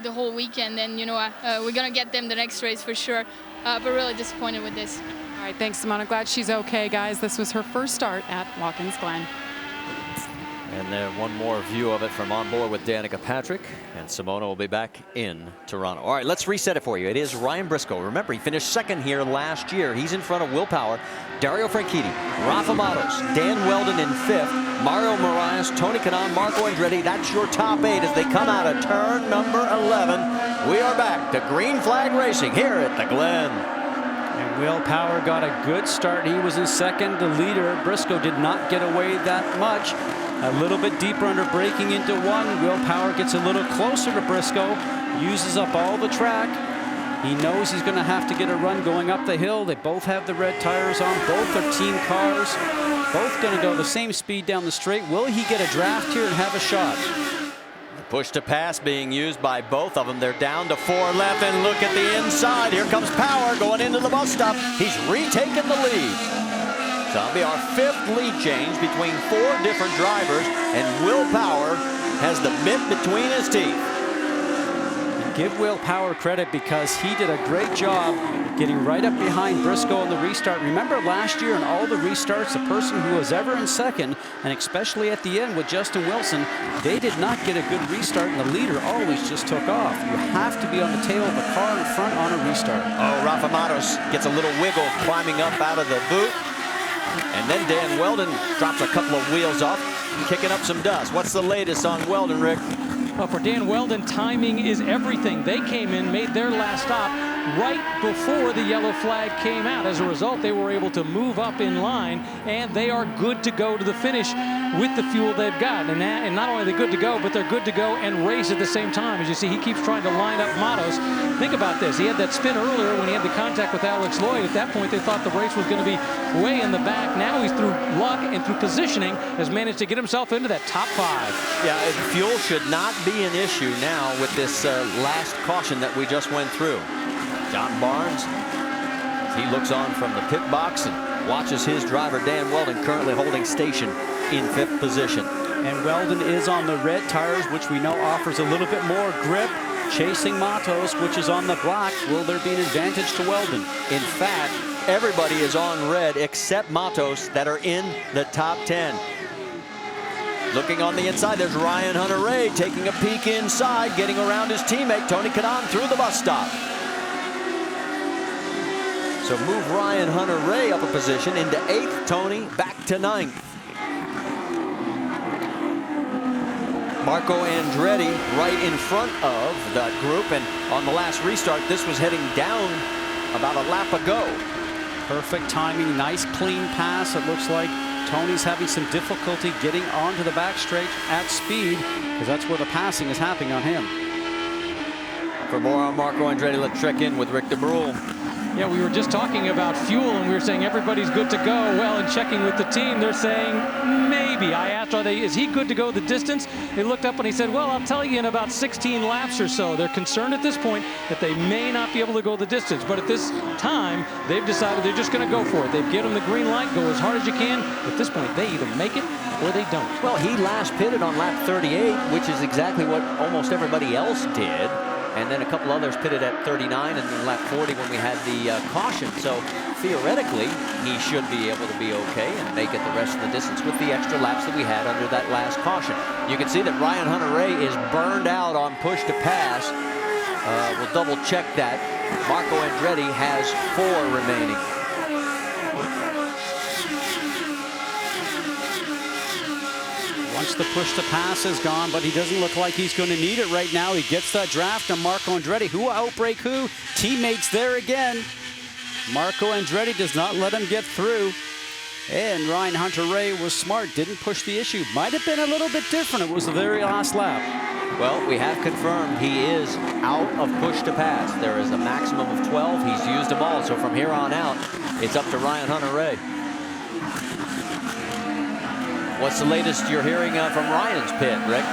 the whole weekend, and you know, we're gonna get them the next race for sure. But really disappointed with this. All right, thanks, Simona. Glad she's okay, guys. This was her first start at Watkins Glen. And then one more view of it from on board with Danica Patrick, and Simona will be back in Toronto. All right, let's reset it for you. It is Ryan Briscoe. Remember, he finished 2nd here last year. He's in front of Will Power, Dario Franchitti, Rafa Matos, Dan Weldon in 5th, Mario Moraes, Tony Kanaan, Marco Andretti. That's your top 8 as they come out of turn number 11. We are back to green flag racing here at the Glen. And Will Power got a good start. He was in 2nd. The leader, Briscoe, did not get away that much. A little bit deeper under braking into 1. Will Power gets a little closer to Briscoe, uses up all the track. He knows he's going to have to get a run going up the hill. They both have the red tires on. Both are team cars. Both going to go the same speed down the straight. Will he get a draft here and have a shot? The push to pass being used by both of them. They're down to 4 left, and look at the inside. Here comes Power going into the bus stop. He's retaken the lead. So that'll be our 5th lead change between 4 different drivers, and Will Power has the bit between his teeth. Give Will Power credit because he did a great job getting right up behind Briscoe on the restart. Remember last year in all the restarts, the person who was ever in 2nd, and especially at the end with Justin Wilson, they did not get a good restart, and the leader always just took off. You have to be on the tail of the car in front on a restart. Oh, Rafa Matos gets a little wiggle climbing up out of the boot. And then Dan Weldon drops a couple of wheels off, kicking up some dust. What's the latest on Weldon, Rick? Well, for Dan Weldon, timing is everything. They came in, made their last stop right before the yellow flag came out. As a result, they were able to move up in line, and they are good to go to the finish with the fuel they've got. And not only are they good to go, but they're good to go and race at the same time. As you see, he keeps trying to line up Matos. Think about this. He had that spin earlier when he had the contact with Alex Lloyd. At that point, they thought the race was going to be way in the back. Now he's through luck and through positioning has managed to get himself into that top 5. Yeah, fuel should not be an issue now with this last caution that we just went through. John Barnes, he looks on from the pit box and watches his driver Dan Weldon currently holding station in 5th position. And Weldon is on the red tires, which we know offers a little bit more grip. Chasing Matos, which is on the black. Will there be an advantage to Weldon? In fact, everybody is on red except Matos that are in the top 10. Looking on the inside, there's Ryan Hunter-Reay taking a peek inside, getting around his teammate Tony Kanaan through the bus stop. So move Ryan Hunter-Reay up a position into 8th, Tony back to 9th. Marco Andretti right in front of that group, and on the last restart, this was heading down about a lap ago. Perfect timing, nice clean pass. It looks like Tony's having some difficulty getting onto the back straight at speed because that's where the passing is happening on him. For more on Marco Andretti, let's check in with Rick DeBrule. Yeah, we were just talking about fuel, and we were saying everybody's good to go. Well, in checking with the team, they're saying maybe. I asked, is he good to go the distance? They looked up and he said, well, I'll tell you in about 16 laps or so. They're concerned at this point that they may not be able to go the distance. But at this time, they've decided they're just going to go for it. They've given them the green light, go as hard as you can. At this point, they either make it or they don't. Well, he last pitted on lap 38, which is exactly what almost everybody else did. And then a couple others pitted at 39 and then lap 40 when we had the caution. So theoretically, he should be able to be okay and make it the rest of the distance with the extra laps that we had under that last caution. You can see that Ryan Hunter-Reay is burned out on push to pass. We'll double check that. Marco Andretti has 4 remaining. Once the push to pass is gone, but he doesn't look like he's going to need it right now. He gets that draft on Marco Andretti. Who outbreak who? Teammates there again. Marco Andretti does not let him get through. And Ryan Hunter-Reay was smart, didn't push the issue. Might have been a little bit different. It was the very last lap. Well, we have confirmed he is out of push to pass. There is a maximum of 12. He's used them all. So from here on out, it's up to Ryan Hunter-Reay. What's the latest you're hearing from Ryan's pit, Rick?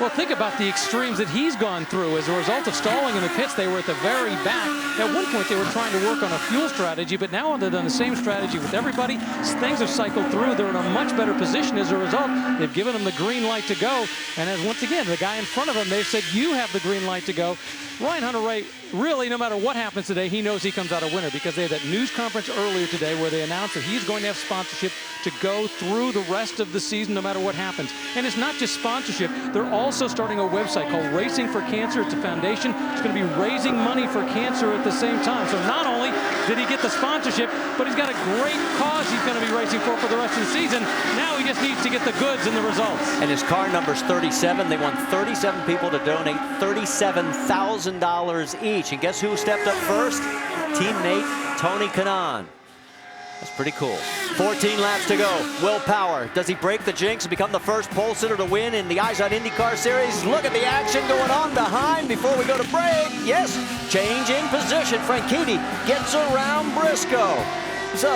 Well, think about the extremes that he's gone through. As a result of stalling in the pits, they were at the very back. At one point, they were trying to work on a fuel strategy, but now they've done the same strategy with everybody. Things have cycled through. They're in a much better position as a result. They've given them the green light to go. And as once again, the guy in front of him, they've said, you have the green light to go. Ryan Hunter-Reay, really, no matter what happens today, he knows he comes out a winner because they had that news conference earlier today where they announced that he's going to have sponsorship to go through the rest of the season no matter what happens. And it's not just sponsorship. They're also starting a website called Racing for Cancer. It's a foundation. It's going to be raising money for cancer at the same time. So not only did he get the sponsorship, but he's got a great cause he's going to be racing for the rest of the season. Now he just needs to get the goods and the results. And his car number's 37. They want 37 people to donate $37,000 each. And guess who stepped up first? Teammate Tony Kanaan. That's pretty cool. 14 laps to go. Will Power. Does he break the jinx and become the first pole sitter to win in the ISOT IndyCar Series? Look at the action going on behind before we go to break. Yes, change in position. Franchitti gets around Briscoe. So,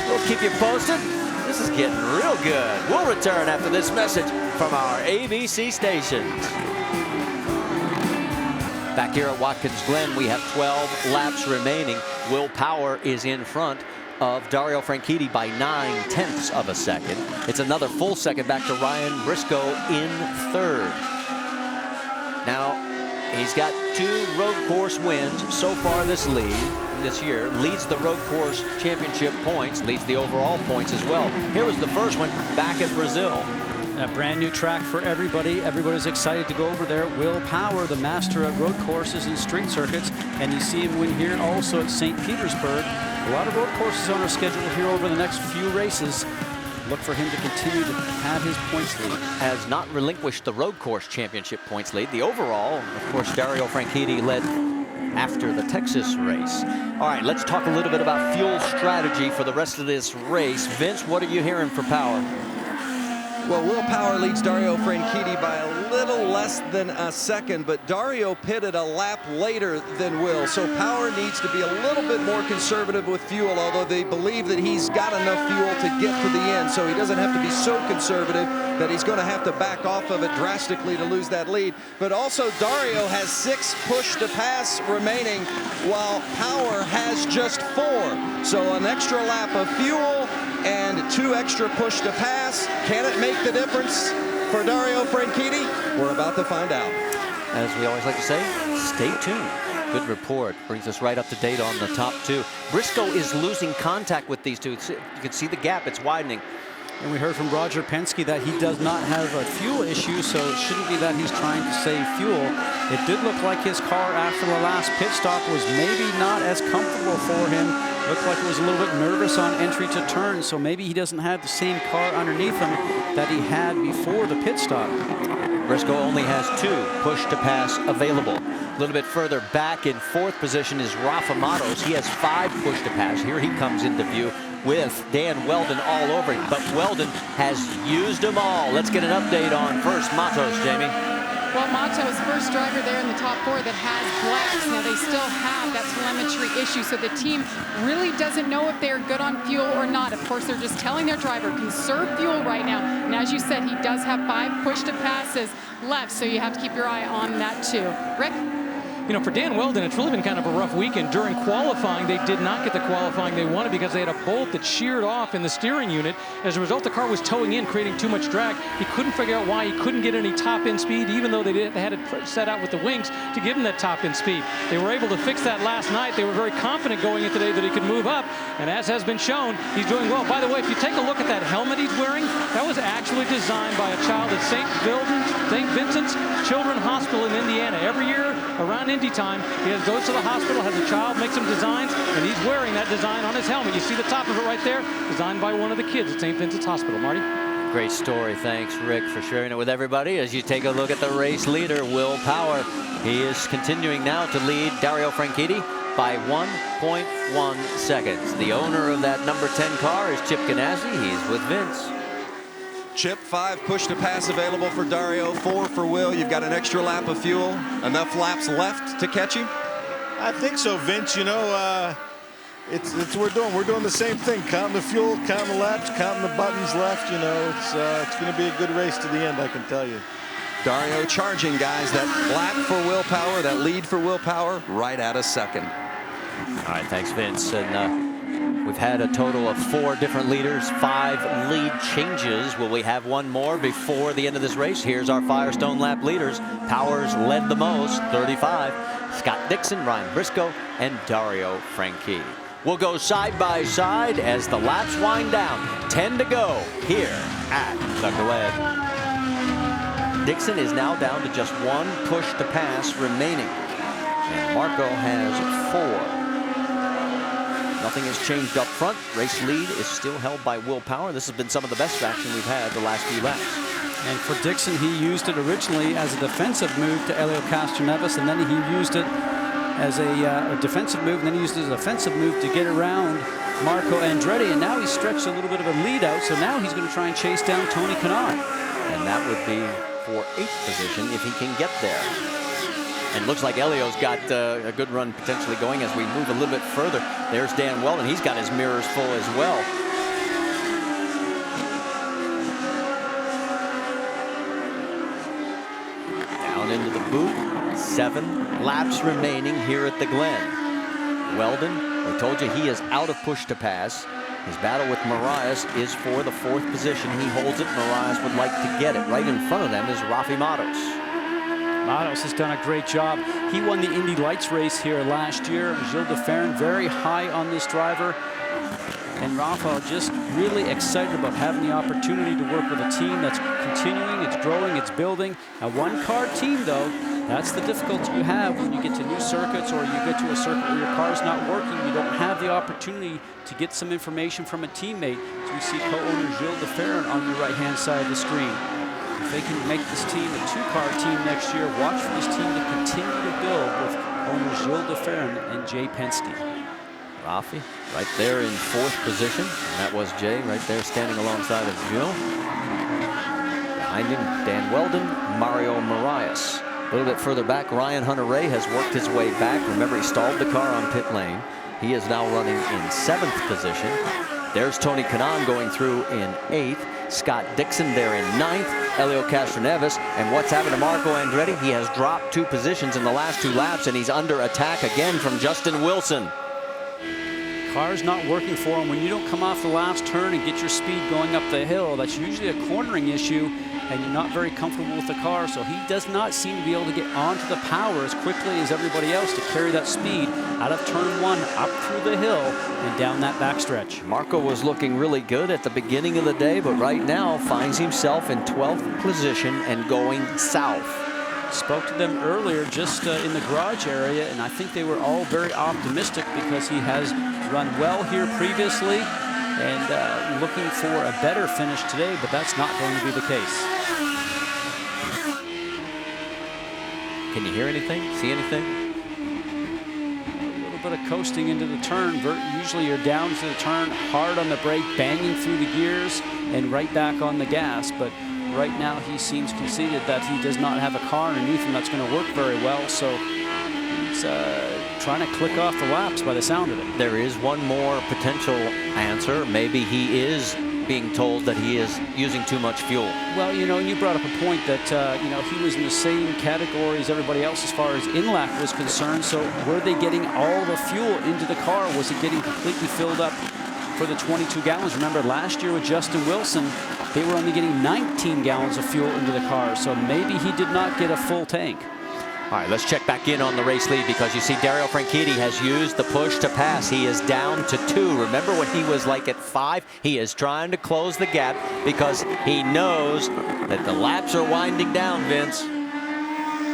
we'll keep you posted. This is getting real good. We'll return after this message from our ABC stations. Back here at Watkins Glen, we have 12 laps remaining. Will Power is in front of Dario Franchitti by 9/10 of a second. It's another full second back to Ryan Briscoe in third. Now, he's got 2 road course wins so far this year. Leads the road course championship points, leads the overall points as well. Here was the first one back in Brazil. A brand new track for everybody. Everybody's excited to go over there. Will Power, the master of road courses and street circuits. And you see him win here also at St. Petersburg. A lot of road courses on our schedule here over the next few races. Look for him to continue to have his points lead. Has not relinquished the road course championship points lead. The overall, of course, Dario Franchitti led after the Texas race. All right, let's talk a little bit about fuel strategy for the rest of this race. Vince, what are you hearing for Power? Well, Will Power leads Dario Franchitti by a little less than a second, but Dario pitted a lap later than Will, so Power needs to be a little bit more conservative with fuel, although they believe that he's got enough fuel to get to the end, so he doesn't have to be so conservative that he's going to have to back off of it drastically to lose that lead. But also, Dario has 6 push to pass remaining, while Power has just 4. So an extra lap of fuel and 2 extra push to pass. Can it make the difference for Dario Franchitti? We're about to find out. As we always like to say, stay tuned. Good report. Brings us right up to date on the top 2. Briscoe is losing contact with these 2. You can see the gap. It's widening. And we heard from Roger Penske that he does not have a fuel issue, so it shouldn't be that he's trying to save fuel. It did look like his car after the last pit stop was maybe not as comfortable for him. Looked like it was a little bit nervous on entry to turn, so maybe he doesn't have the same car underneath him that he had before the pit stop. Briscoe only has 2 push to pass available. A little bit further back in 4th position is Rafa Matos. He has 5 push to pass. Here he comes into view with Dan Weldon all over him, but Weldon has used them all. Let's get an update on first Matos, Jamie. Well, Mato's first driver there in the top 4 that has blacks. Now they still have that telemetry issue, so the team really doesn't know if they're good on fuel or not. Of course, they're just telling their driver, conserve fuel right now. And as you said, he does have 5 push-to passes left, so you have to keep your eye on that too. Rick? You know, for Dan Weldon, it's really been kind of a rough weekend. During qualifying, they did not get the qualifying they wanted because they had a bolt that sheared off in the steering unit. As a result, the car was towing in, creating too much drag. He couldn't figure out why he couldn't get any top-end speed, even though they had it set out with the wings to give him that top-end speed. They were able to fix that last night. They were very confident going in today that he could move up, and as has been shown, he's doing well. By the way, if you take a look at that helmet he's wearing, that was actually designed by a child at St. Vincent's Children's Hospital in Indiana. Every year around Indy time, he goes to the hospital, has a child make some designs, and he's wearing that design on his helmet. You see the top of it right there, designed by one of the kids at St. Vincent's Hospital. Marty? Great story. Thanks, Rick, for sharing it with everybody. As you take a look at the race leader, Will Power. He is continuing now to lead Dario Franchitti by 1.1 seconds. The owner of that number 10 car is Chip Ganassi. He's with Vince. Chip, 5 push-to-pass available for Dario, 4 for Will. You've got an extra lap of fuel. Enough laps left to catch him? I think so, Vince. You know, it's what we're doing. We're doing the same thing. Counting the fuel, counting the laps, counting the buttons left. You know, it's going to be a good race to the end, I can tell you. Dario charging, guys. That lap for Will Power, that lead for Will Power, right at a second. All right, thanks, Vince. And we've had a total of 4 different leaders, 5 lead changes. Will we have one more before the end of this race? Here's our Firestone lap leaders. Powers led the most, 35. Scott Dixon, Ryan Briscoe, and Dario Franchitti. We'll go side by side as the laps wind down. 10 to go here at the Glen. Dixon is now down to just 1 push to pass remaining. And Marco has 4. Nothing has changed up front. Race lead is still held by Will Power. This has been some of the best action we've had the last few laps. And for Dixon, he used it originally as a defensive move to Helio Castroneves, and then he used it as a defensive move, and then he used it as an offensive move to get around Marco Andretti, and now he's stretched a little bit of a lead out, so now he's going to try and chase down Tony Kanaan. And that would be for 8th position if he can get there. And looks like Helio's got a good run potentially going as we move a little bit further. There's Dan Weldon. He's got his mirrors full as well. Down into the boot. 7 laps remaining here at the Glen. Weldon, we told you he is out of push to pass. His battle with Marias is for the 4th position. He holds it. Marias would like to get it. Right in front of them is Rafi Matos. Matos has done a great job. He won the Indy Lights race here last year. Gilles de Ferran very high on this driver. And Rafa just really excited about having the opportunity to work with a team that's continuing, it's growing, it's building. A one-car team, though, that's the difficulty you have when you get to new circuits or you get to a circuit where your car's not working. You don't have the opportunity to get some information from a teammate. So we see co-owner Gilles de Ferran on the right-hand side of the screen. If they can make this team a 2-car team next year, watch for this team to continue to build with owners Gilles de Ferran and Jay Penske. Rafi right there in 4th position. And that was Jay right there standing alongside of Gilles. Behind him, Dan Weldon, Mario Marias. A little bit further back, Ryan Hunter-Reay has worked his way back. Remember, he stalled the car on pit lane. He is now running in 7th position. There's Tony Kanaan going through in 8th. Scott Dixon there in 9th. Helio Castroneves. And what's happened to Marco Andretti? He has dropped 2 positions in the last 2 laps, and he's under attack again from Justin Wilson. Car's not working for him. When you don't come off the last turn and get your speed going up the hill, that's usually a cornering issue, and you're not very comfortable with the car. So he does not seem to be able to get onto the power as quickly as everybody else to carry that speed out of turn 1 up through the hill and down that backstretch. Marco was looking really good at the beginning of the day, but right now finds himself in 12th position and going south. Spoke to them earlier just in the garage area, and I think they were all very optimistic because he has run well here previously and looking for a better finish today, but that's not going to be the case. Can you hear anything? See anything? A little bit of coasting into the turn. Usually you're down to the turn, hard on the brake, banging through the gears, and right back on the gas. But right now he seems conceded that he does not have a car underneath him that's going to work very well. So he's trying to click off the laps by the sound of it. There is one more potential answer. Maybe he is being told that he is using too much fuel. Well, you know, and you brought up a point that, you know, he was in the same category as everybody else as far as in-lap was concerned. So were they getting all the fuel into the car? Was it getting completely filled up for the 22 gallons? Remember, last year with Justin Wilson, they were only getting 19 gallons of fuel into the car. So maybe he did not get a full tank. All right, let's check back in on the race lead, because you see Dario Franchitti has used the push to pass. He is down to 2. Remember when he was like at 5? He is trying to close the gap because he knows that the laps are winding down, Vince.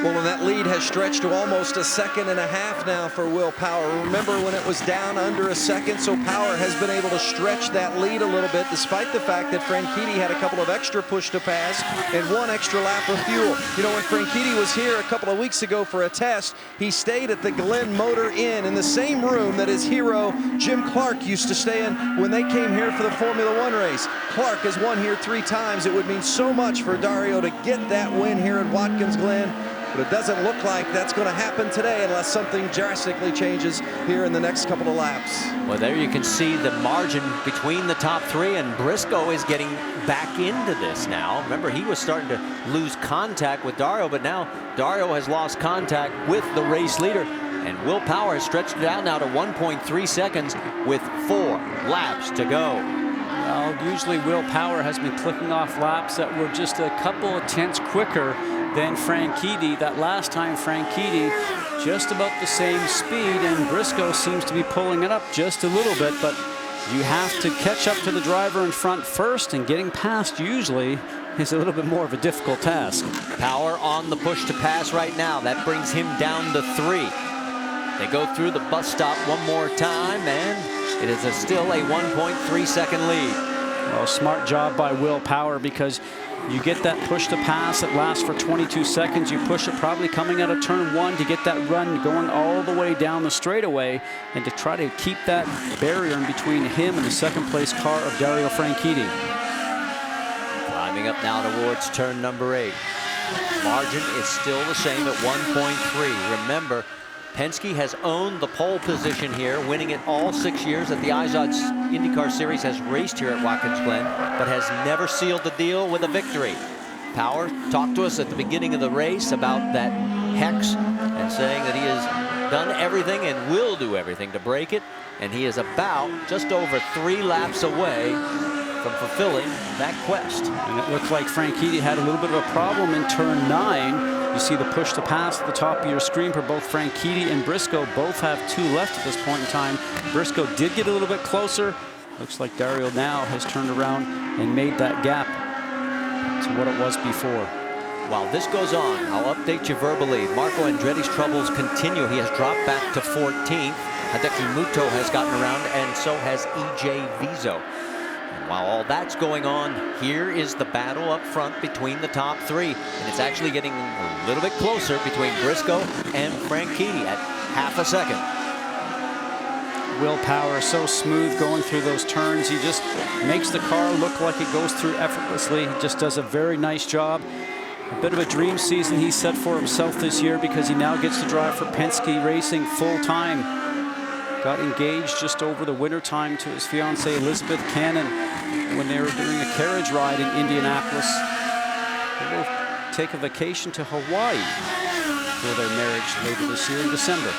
Well, and that lead has stretched to almost 1.5 seconds now for Will Power. Remember when it was down under 1 second, so Power has been able to stretch that lead a little bit, despite the fact that Franchitti had a couple of extra push to pass and 1 extra lap of fuel. You know, when Franchitti was here a couple of weeks ago for a test, he stayed at the Glen Motor Inn in the same room that his hero Jim Clark used to stay in when they came here for the Formula One race. Clark has won here 3 times. It would mean so much for Dario to get that win here at Watkins Glen. But it doesn't look like that's going to happen today unless something drastically changes here in the next couple of laps. Well, there you can see the margin between the top 3, and Briscoe is getting back into this now. Remember, he was starting to lose contact with Dario, but now Dario has lost contact with the race leader, and Will Power has stretched it out now to 1.3 seconds with 4 laps to go. Well, usually Will Power has been clicking off laps that were just a couple of tenths quicker than Franchitti. That last time Franchitti just about the same speed, and Briscoe seems to be pulling it up just a little bit, but you have to catch up to the driver in front first, and getting past usually is a little bit more of a difficult task. Power on the push to pass right now. That brings him down to 3. They go through the bus stop one more time, and it is still a 1.3 second lead. Well, smart job by Will Power, because you get that push to pass that lasts for 22 seconds. You push it probably coming out of turn 1 to get that run going all the way down the straightaway, and to try to keep that barrier in between him and the second place car of Dario Franchitti. Climbing up now towards turn number 8. Margin is still the same at 1.3. Remember, Penske has owned the pole position here, winning it all 6 years that the IZOD's IndyCar Series has raced here at Watkins Glen, but has never sealed the deal with a victory. Power talked to us at the beginning of the race about that hex and saying that he has done everything and will do everything to break it, and he is about just over 3 laps away from fulfilling that quest. And it looked like Franchitti had a little bit of a problem in turn 9. You see the push to pass at the top of your screen for both Franchitti and Briscoe. Both have 2 left at this point in time. Briscoe did get a little bit closer. Looks like Dario now has turned around and made that gap to what it was before. While this goes on, I'll update you verbally. Marco Andretti's troubles continue. He has dropped back to 14th. Hideki Muto has gotten around, and so has E.J. Vizo. While all that's going on, here is the battle up front between the top 3. And it's actually getting a little bit closer between Briscoe and Franchitti at half a second. Will Power so smooth going through those turns. He just makes the car look like it goes through effortlessly. He just does a very nice job. A bit of a dream season he set for himself this year, because he now gets to drive for Penske Racing full time. Got engaged just over the winter time to his fiancée Elizabeth Cannon when they were doing a carriage ride in Indianapolis. They will take a vacation to Hawaii for their marriage later this year in December.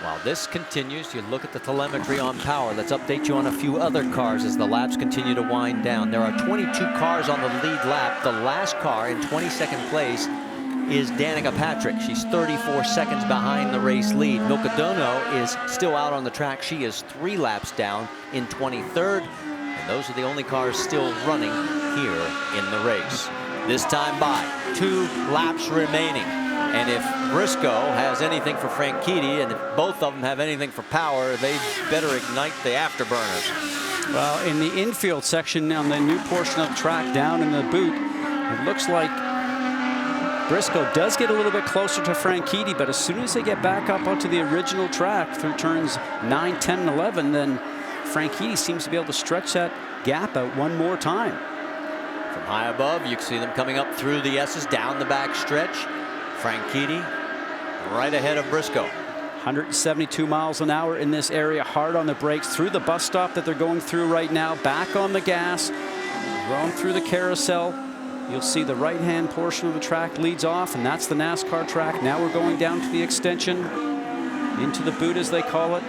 While this continues, you look at the telemetry on Power. Let's update you on a few other cars as the laps continue to wind down. There are 22 cars on the lead lap. The last car in 22nd place is Danica Patrick. She's 34 seconds behind the race lead. Milka Dono is still out on the track. She is 3 laps down in 23rd. And those are the only cars still running here in the race. This time by 2 laps remaining. And if Briscoe has anything for Franchitti, and if both of them have anything for Power, they better ignite the afterburners. Well, in the infield section on the new portion of the track down in the boot, it looks like Briscoe does get a little bit closer to Franchitti, but as soon as they get back up onto the original track through turns 9, 10, and 11, then Franchitti seems to be able to stretch that gap out one more time. From high above, you can see them coming up through the S's, down the back stretch. Franchitti right ahead of Briscoe. 172 miles an hour in this area, hard on the brakes, through the bus stop that they're going through right now, back on the gas, going through the carousel. You'll see the right-hand portion of the track leads off, and that's the NASCAR track. Now we're going down to the extension, into the boot as they call it.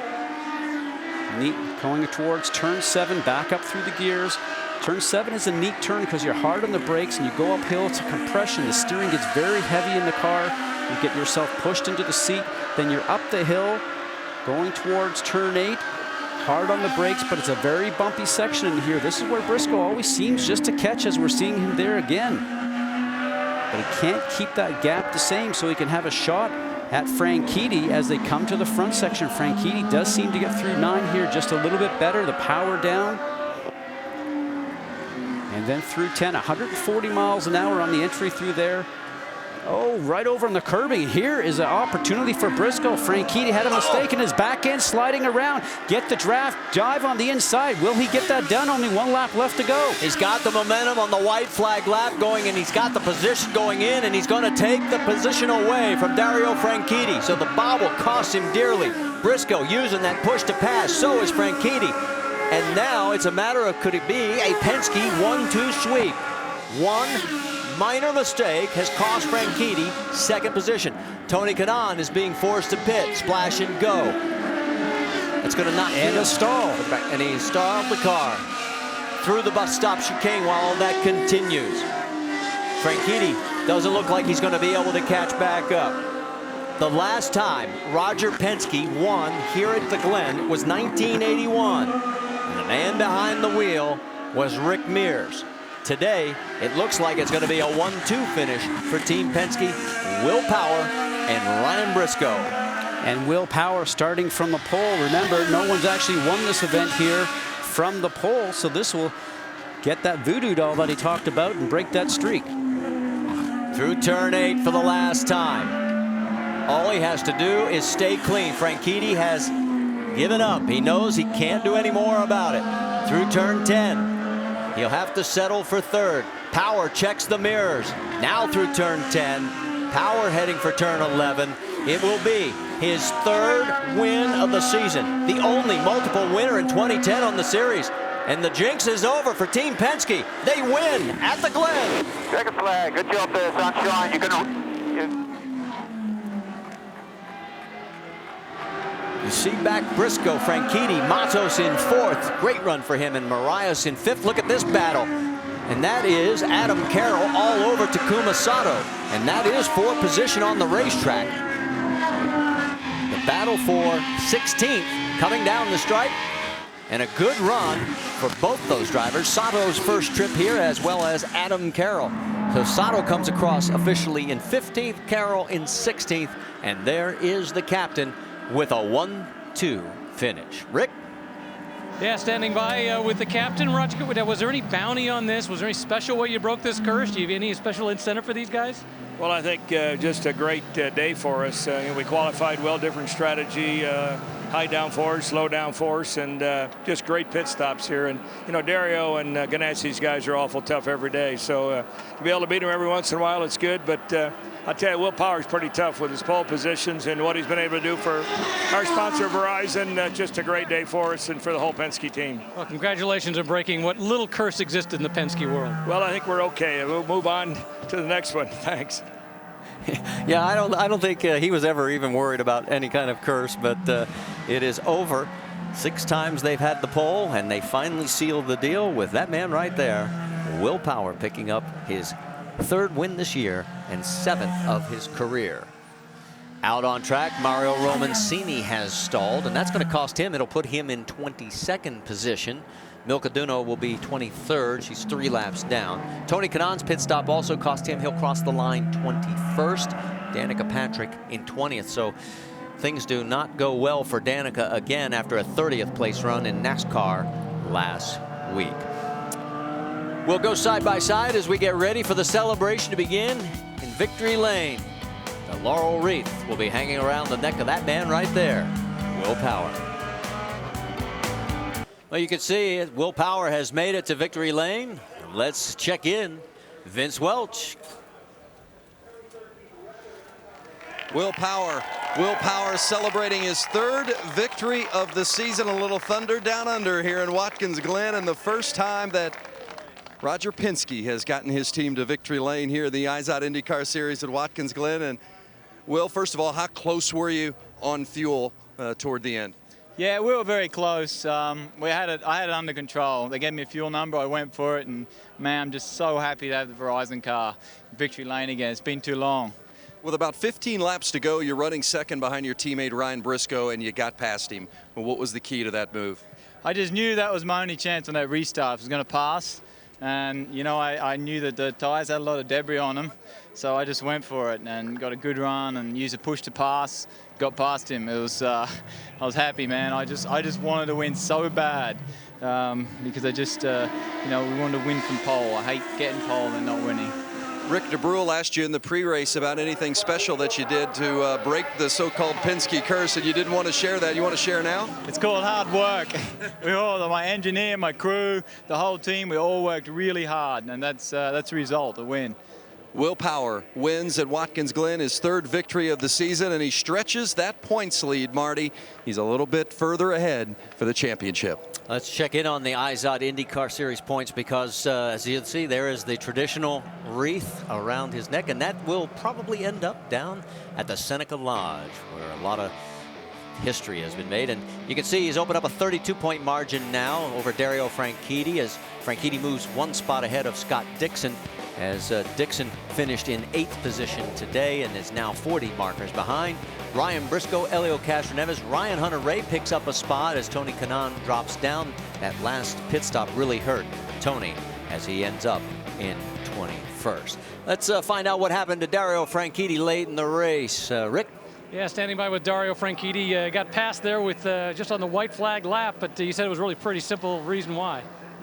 Neat, going towards turn 7, back up through the gears. Turn 7 is a neat turn because you're hard on the brakes and you go uphill. It's a compression. The steering gets very heavy in the car. You get yourself pushed into the seat. Then you're up the hill, going towards turn 8. Hard on the brakes, but it's a very bumpy section in here. This is where Briscoe always seems just to catch, as we're seeing him there again. But he can't keep that gap the same, so he can have a shot at Franchitti as they come to the front section. Franchitti does seem to get through 9 here just a little bit better. The power down. And then through 10, 140 miles an hour on the entry through there. Oh, right over on the curbing. Here is an opportunity for Briscoe. Franchitti had a mistake in his back end, sliding around. Get the draft, dive on the inside. Will he get that done? Only 1 lap left to go. He's got the momentum on the white flag lap going, and he's got the position going in, and he's going to take the position away from Dario Franchitti. So the bobble costs him dearly. Briscoe using that push to pass. So is Franchitti. And now it's a matter of, could it be a Penske 1-2 sweep? One minor mistake has cost Franchitti second position. Tony Kanaan is being forced to pit, splash and go. It's going to knock him. And a stall. And he stalled the car through the bus stop chicane while all that continues. Franchitti doesn't look like he's going to be able to catch back up. The last time Roger Penske won here at the Glen was 1981. And the man behind the wheel was Rick Mears. Today, it looks like it's going to be a 1-2 finish for Team Penske. Will Power and Ryan Briscoe. And Will Power starting from the pole. Remember, no one's actually won this event here from the pole, so this will get that voodoo doll that he talked about and break that streak. Through turn 8 for the last time. All he has to do is stay clean. Franchitti has given up. He knows he can't do any more about it. Through turn 10. He'll have to settle for third. Power checks the mirrors. Now through turn 10. Power heading for turn 11. It will be his third win of the season. The only multiple winner in 2010 on the series. And the jinx is over for Team Penske. They win at the Glen. Checkered flag. Good job there, Sunshine. You see back Briscoe, Franchitti, Matos in 4th. Great run for him, and Marias in 5th. Look at this battle. And that is Adam Carroll all over Takuma Sato. And that is for position on the racetrack. The battle for 16th coming down the stripe. And a good run for both those drivers. Sato's first trip here, as well as Adam Carroll. So Sato comes across officially in 15th, Carroll in 16th. And there is the captain with a 1-2 finish. Rick? Yeah, standing by with the captain. Roger, was there any bounty on this? Was there any special way you broke this curse? Do you have any special incentive for these guys? Well, I think just a great day for us. We qualified well, different strategy, high downforce, slow downforce, and just great pit stops here. And, Dario and Ganassi's guys are awful tough every day. So to be able to beat them every once in a while, it's good. But I'll tell you, Will Power's pretty tough with his pole positions and what he's been able to do for our sponsor, Verizon. Just a great day for us and for the whole Penske team. Well, congratulations on breaking what little curse existed in the Penske world. Well, I think we're okay. We'll move on to the next one. Thanks. Yeah, I don't think he was ever even worried about any kind of curse, but it is over. 6 times they've had the pole, and they finally sealed the deal with that man right there, Will Power, picking up his 3rd win this year and 7th of his career. Out on track, Mario Romancini has stalled, and that's going to cost him. It'll put him in 22nd position. Milka Duno will be 23rd. She's 3 laps down. Tony Kanaan's pit stop also cost him. He'll cross the line 21st. Danica Patrick in 20th. So things do not go well for Danica again after a 30th place run in NASCAR last week. We'll go side by side as we get ready for the celebration to begin in Victory Lane. The laurel wreath will be hanging around the neck of that man right there, Will Power. Well, you can see Will Power has made it to Victory Lane. let's check in Vince Welch. Will Power celebrating his third victory of the season. A little thunder down under here in Watkins Glen, and the first time that Roger Penske has gotten his team to victory lane here in the IZOD IndyCar Series at Watkins Glen. And Will, first of all, how close were you on fuel toward the end? Yeah, we were very close. I had it under control. They gave me a fuel number. I went for it, and man, I'm just so happy to have the Verizon car victory lane again. It's been too long. With about 15 laps to go, you're running second behind your teammate Ryan Briscoe, and you got past him. Well, what was the key to that move? I just knew that was my only chance on that restart. I was going to pass, and you know, I knew that the tires had a lot of debris on them, so I just went for it and got a good run and used a push to pass. Got past him. It was I was happy, man. I just wanted to win so bad because I just you know, we wanted to win from pole. I hate getting pole and not winning. Rick DeBrule asked you in the pre-race about anything special that you did to break the so-called Penske curse, and you didn't want to share that. You want to share now? It's called hard work. We all, my engineer, my crew, the whole team, we all worked really hard, and that's the result, a win. Will Power wins at Watkins Glen, his third victory of the season, and he stretches that points lead, Marty. He's a little bit further ahead for the championship. Let's check in on the IZOD IndyCar Series points because, as you can see, there is the traditional wreath around his neck, and that will probably end up down at the Seneca Lodge, where a lot of history has been made. And you can see he's opened up a 32-point margin now over Dario Franchitti as Franchitti moves one spot ahead of Scott Dixon, as Dixon finished in 8th position today and is now 40 markers behind. Ryan Briscoe, Elio Castroneves, Ryan Hunter-Ray picks up a spot as Tony Kanaan drops down. That last pit stop really hurt Tony as he ends up in 21st. Let's find out what happened to Dario Franchitti late in the race. Rick? Yeah, standing by with Dario Franchitti. Got past there with just on the white flag lap, but you said it was really pretty simple reason why.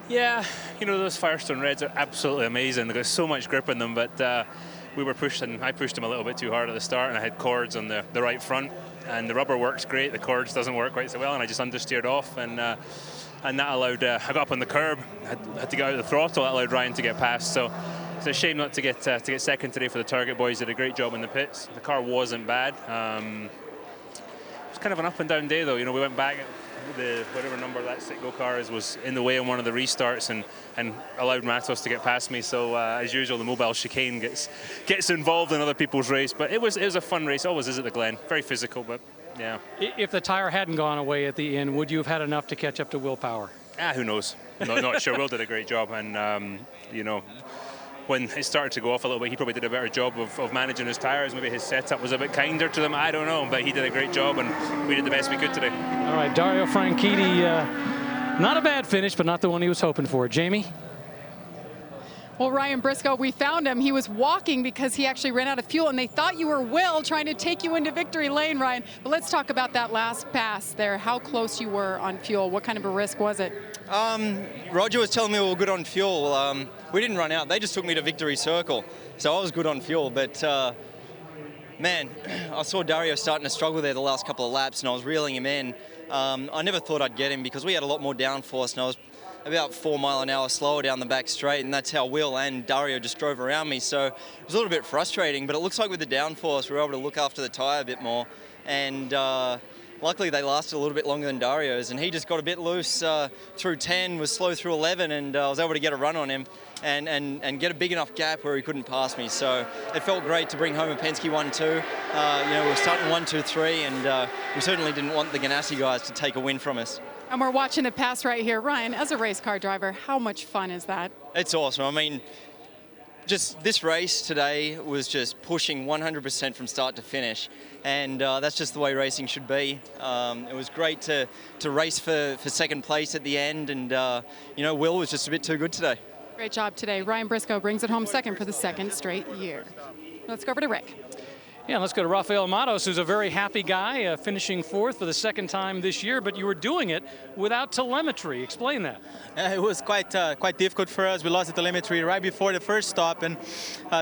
Yeah, you know, those Firestone Reds are absolutely amazing. They've got so much grip in them, but we were pushing. I pushed them a little bit too hard at the start, and I had cords on the right front, and the rubber works great. The cords doesn't work quite so well, and I just understeered off, and that allowed. I got up on the curb, had to get out of the throttle. That allowed Ryan to get past. So it's a shame not to get second today for the Target boys. Did a great job in the pits. The car wasn't bad. It was kind of an up and down day, though. You know, we went back. The whatever number that Sitgo car is was in the way on one of the restarts and allowed Matos to get past me. So as usual, the mobile chicane gets involved in other people's race. But it was a fun race. Always is at the Glen. Very physical, but yeah. If the tire hadn't gone away at the end, would you have had enough to catch up to Will Power? Who knows? Not sure. Will did a great job, and you know, when it started to go off a little bit, he probably did a better job of managing his tires. Maybe his setup was a bit kinder to them. I don't know, but he did a great job, and we did the best we could today. All right, Dario Franchitti, not a bad finish, but not the one he was hoping for. Jamie? Well, Ryan Briscoe, we found him. He was walking because he actually ran out of fuel, and they thought you were Will trying to take you into victory lane, Ryan. But let's talk about that last pass there, how close you were on fuel. What kind of a risk was it? Roger was telling me we were good on fuel. We didn't run out. They just took me to victory circle. So I was good on fuel. But, man, I saw Dario starting to struggle there the last couple of laps, and I was reeling him in. I never thought I'd get him because we had a lot more downforce, and I was about 4 mile an hour slower down the back straight, and that's how Will and Dario just drove around me. So it was a little bit frustrating, but it looks like with the downforce, we were able to look after the tyre a bit more. And luckily, they lasted a little bit longer than Dario's, and he just got a bit loose through 10, was slow through 11, and I was able to get a run on him and get a big enough gap where he couldn't pass me. So it felt great to bring home a Penske 1-2. You know, we were starting 1-2-3, and we certainly didn't want the Ganassi guys to take a win from us. And we're watching it pass right here. Ryan, as a race car driver, how much fun is that? It's awesome. I mean, just this race today was just pushing 100% from start to finish, and that's just the way racing should be. It was great to race for second place at the end, and you know, Will was just a bit too good today. Great job today. Ryan Briscoe brings it home second for the second straight year. Let's go over to Rick. Yeah, let's go to Rafael Matos, who's a very happy guy, finishing fourth for the second time this year, but you were doing it without telemetry. Explain that. It was quite difficult for us. We lost the telemetry right before the first stop, and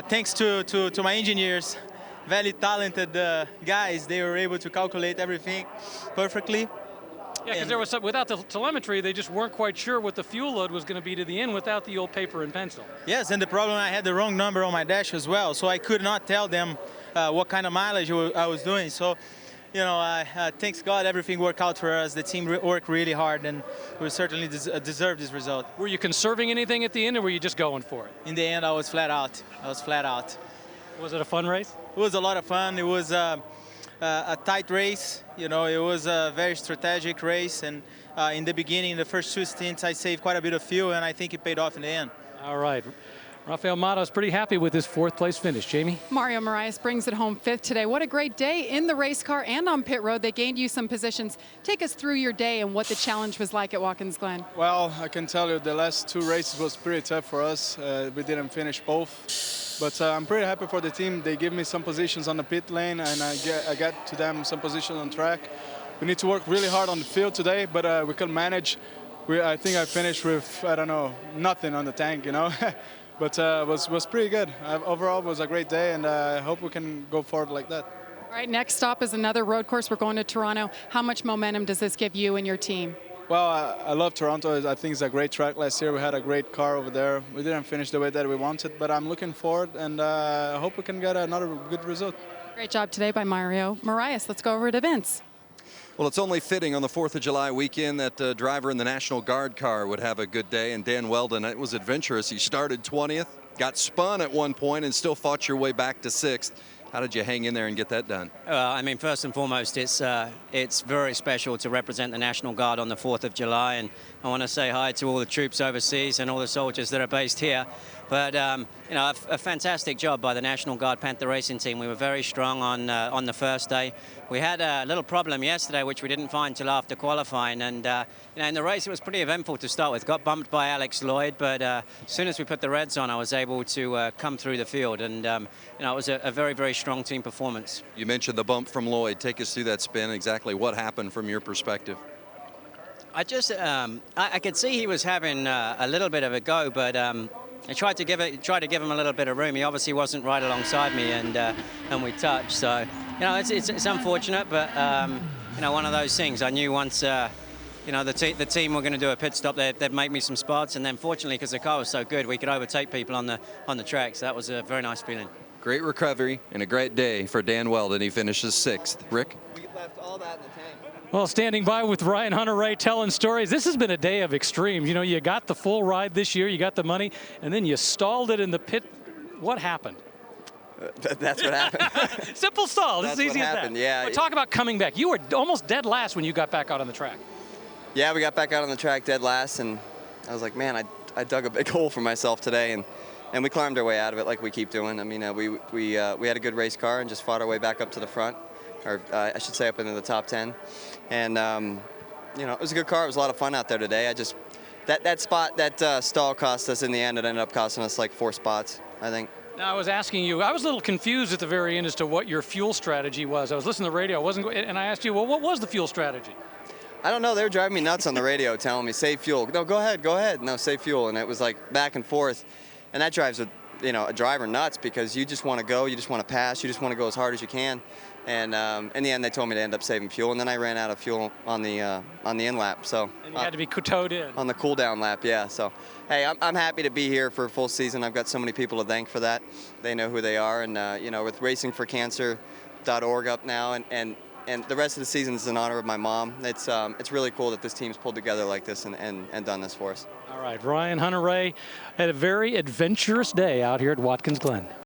thanks to my engineers, very talented guys, they were able to calculate everything perfectly. Yeah, because there was some, without the telemetry, they just weren't quite sure what the fuel load was going to be to the end without the old paper and pencil. Yes, and the problem, I had the wrong number on my dash as well, so I could not tell them what kind of mileage I was doing. So, you know, thanks God everything worked out for us. The team worked really hard, and we certainly deserved this result. Were you conserving anything at the end, or were you just going for it? In the end, I was flat out. Was it a fun race? It was a lot of fun. It was a tight race. You know, it was a very strategic race, and in the beginning, the first 2 stints, I saved quite a bit of fuel, and I think it paid off in the end. All right. Rafael Matos pretty happy with his 4th place finish. Jamie? Mario Moraes brings it home 5th today. What a great day in the race car and on pit road. They gained you some positions. Take us through your day and what the challenge was like at Watkins Glen. Well, I can tell you the last 2 races was pretty tough for us. We didn't finish both. But I'm pretty happy for the team. They give me some positions on the pit lane, and I got to them some positions on track. We need to work really hard on the field today, but we could manage. I think I finished with, I don't know, nothing on the tank, you know. But was pretty good. Overall, it was a great day, and I hope we can go forward like that. All right, next stop is another road course. We're going to Toronto. How much momentum does this give you and your team? Well, I love Toronto. I think it's a great track. Last year we had a great car over there. We didn't finish the way that we wanted, but I'm looking forward, and I hope we can get another good result. Great job today by Mario Moraes. Let's go over to Vince. Well, it's only fitting on the 4th of July weekend that driver in the National Guard car would have a good day, and Dan Weldon, it was adventurous. He started 20th, got spun at one point, and still fought your way back to 6th. How did you hang in there and get that done? I mean, first and foremost, it's very special to represent the National Guard on the 4th of July, and I want to say hi to all the troops overseas and all the soldiers that are based here. But you know, a fantastic job by the National Guard Panther Racing team. We were very strong on the first day. We had a little problem yesterday, which we didn't find till after qualifying, and you know, in the race it was pretty eventful to start with. Got bumped by Alex Lloyd, but as soon as we put the reds on, I was able to come through the field, and you know, it was a very, very strong team performance. You mentioned the bump from Lloyd. Take us through that spin. Exactly what happened from your perspective? I just I could see he was having a little bit of a go, but I tried to give him a little bit of room. He obviously wasn't right alongside me, and we touched. So you know, it's unfortunate, but you know, one of those things. I knew once you know, the team were going to do a pit stop, they'd make me some spots, and then fortunately, because the car was so good, we could overtake people on the track. So that was a very nice feeling. Great recovery and a great day for Dan Weldon. He finishes 6th. Rick? We left all that in the tank. Well, standing by with Ryan Hunter-Reay telling stories. This has been a day of extremes. You know, you got the full ride this year, you got the money, and then you stalled it in the pit. What happened? That's what happened. Simple stall. This is easy as that. Yeah. But talk about coming back. You were almost dead last when you got back out on the track. Yeah, we got back out on the track dead last, and I was like, man, I dug a big hole for myself today, and we climbed our way out of it like we keep doing. I mean, we had a good race car and just fought our way back up to the front, or I should say up into the top 10. And you know, it was a good car. It was a lot of fun out there today. That spot, that stall cost us in the end. It ended up costing us like 4 spots, I think. Now, I was asking you, I was a little confused at the very end as to what your fuel strategy was. I was listening to the radio, and I asked you, well, what was the fuel strategy? I don't know. They were driving me nuts on the radio, telling me save fuel. No, go ahead. No, save fuel. And it was like back and forth, and that drives a driver nuts because you just want to go, you just want to pass, you just want to go as hard as you can. And in the end, they told me to end up saving fuel, and then I ran out of fuel on the in lap. So and you had to be towed in on the cool down lap. Yeah. So hey, I'm happy to be here for a full season. I've got so many people to thank for that. They know who they are, and you know, with racingforcancer.org up now, and the rest of the season is in honor of my mom. It's really cool that this team's pulled together like this and done this for us. All right, Ryan Hunter-Reay had a very adventurous day out here at Watkins Glen.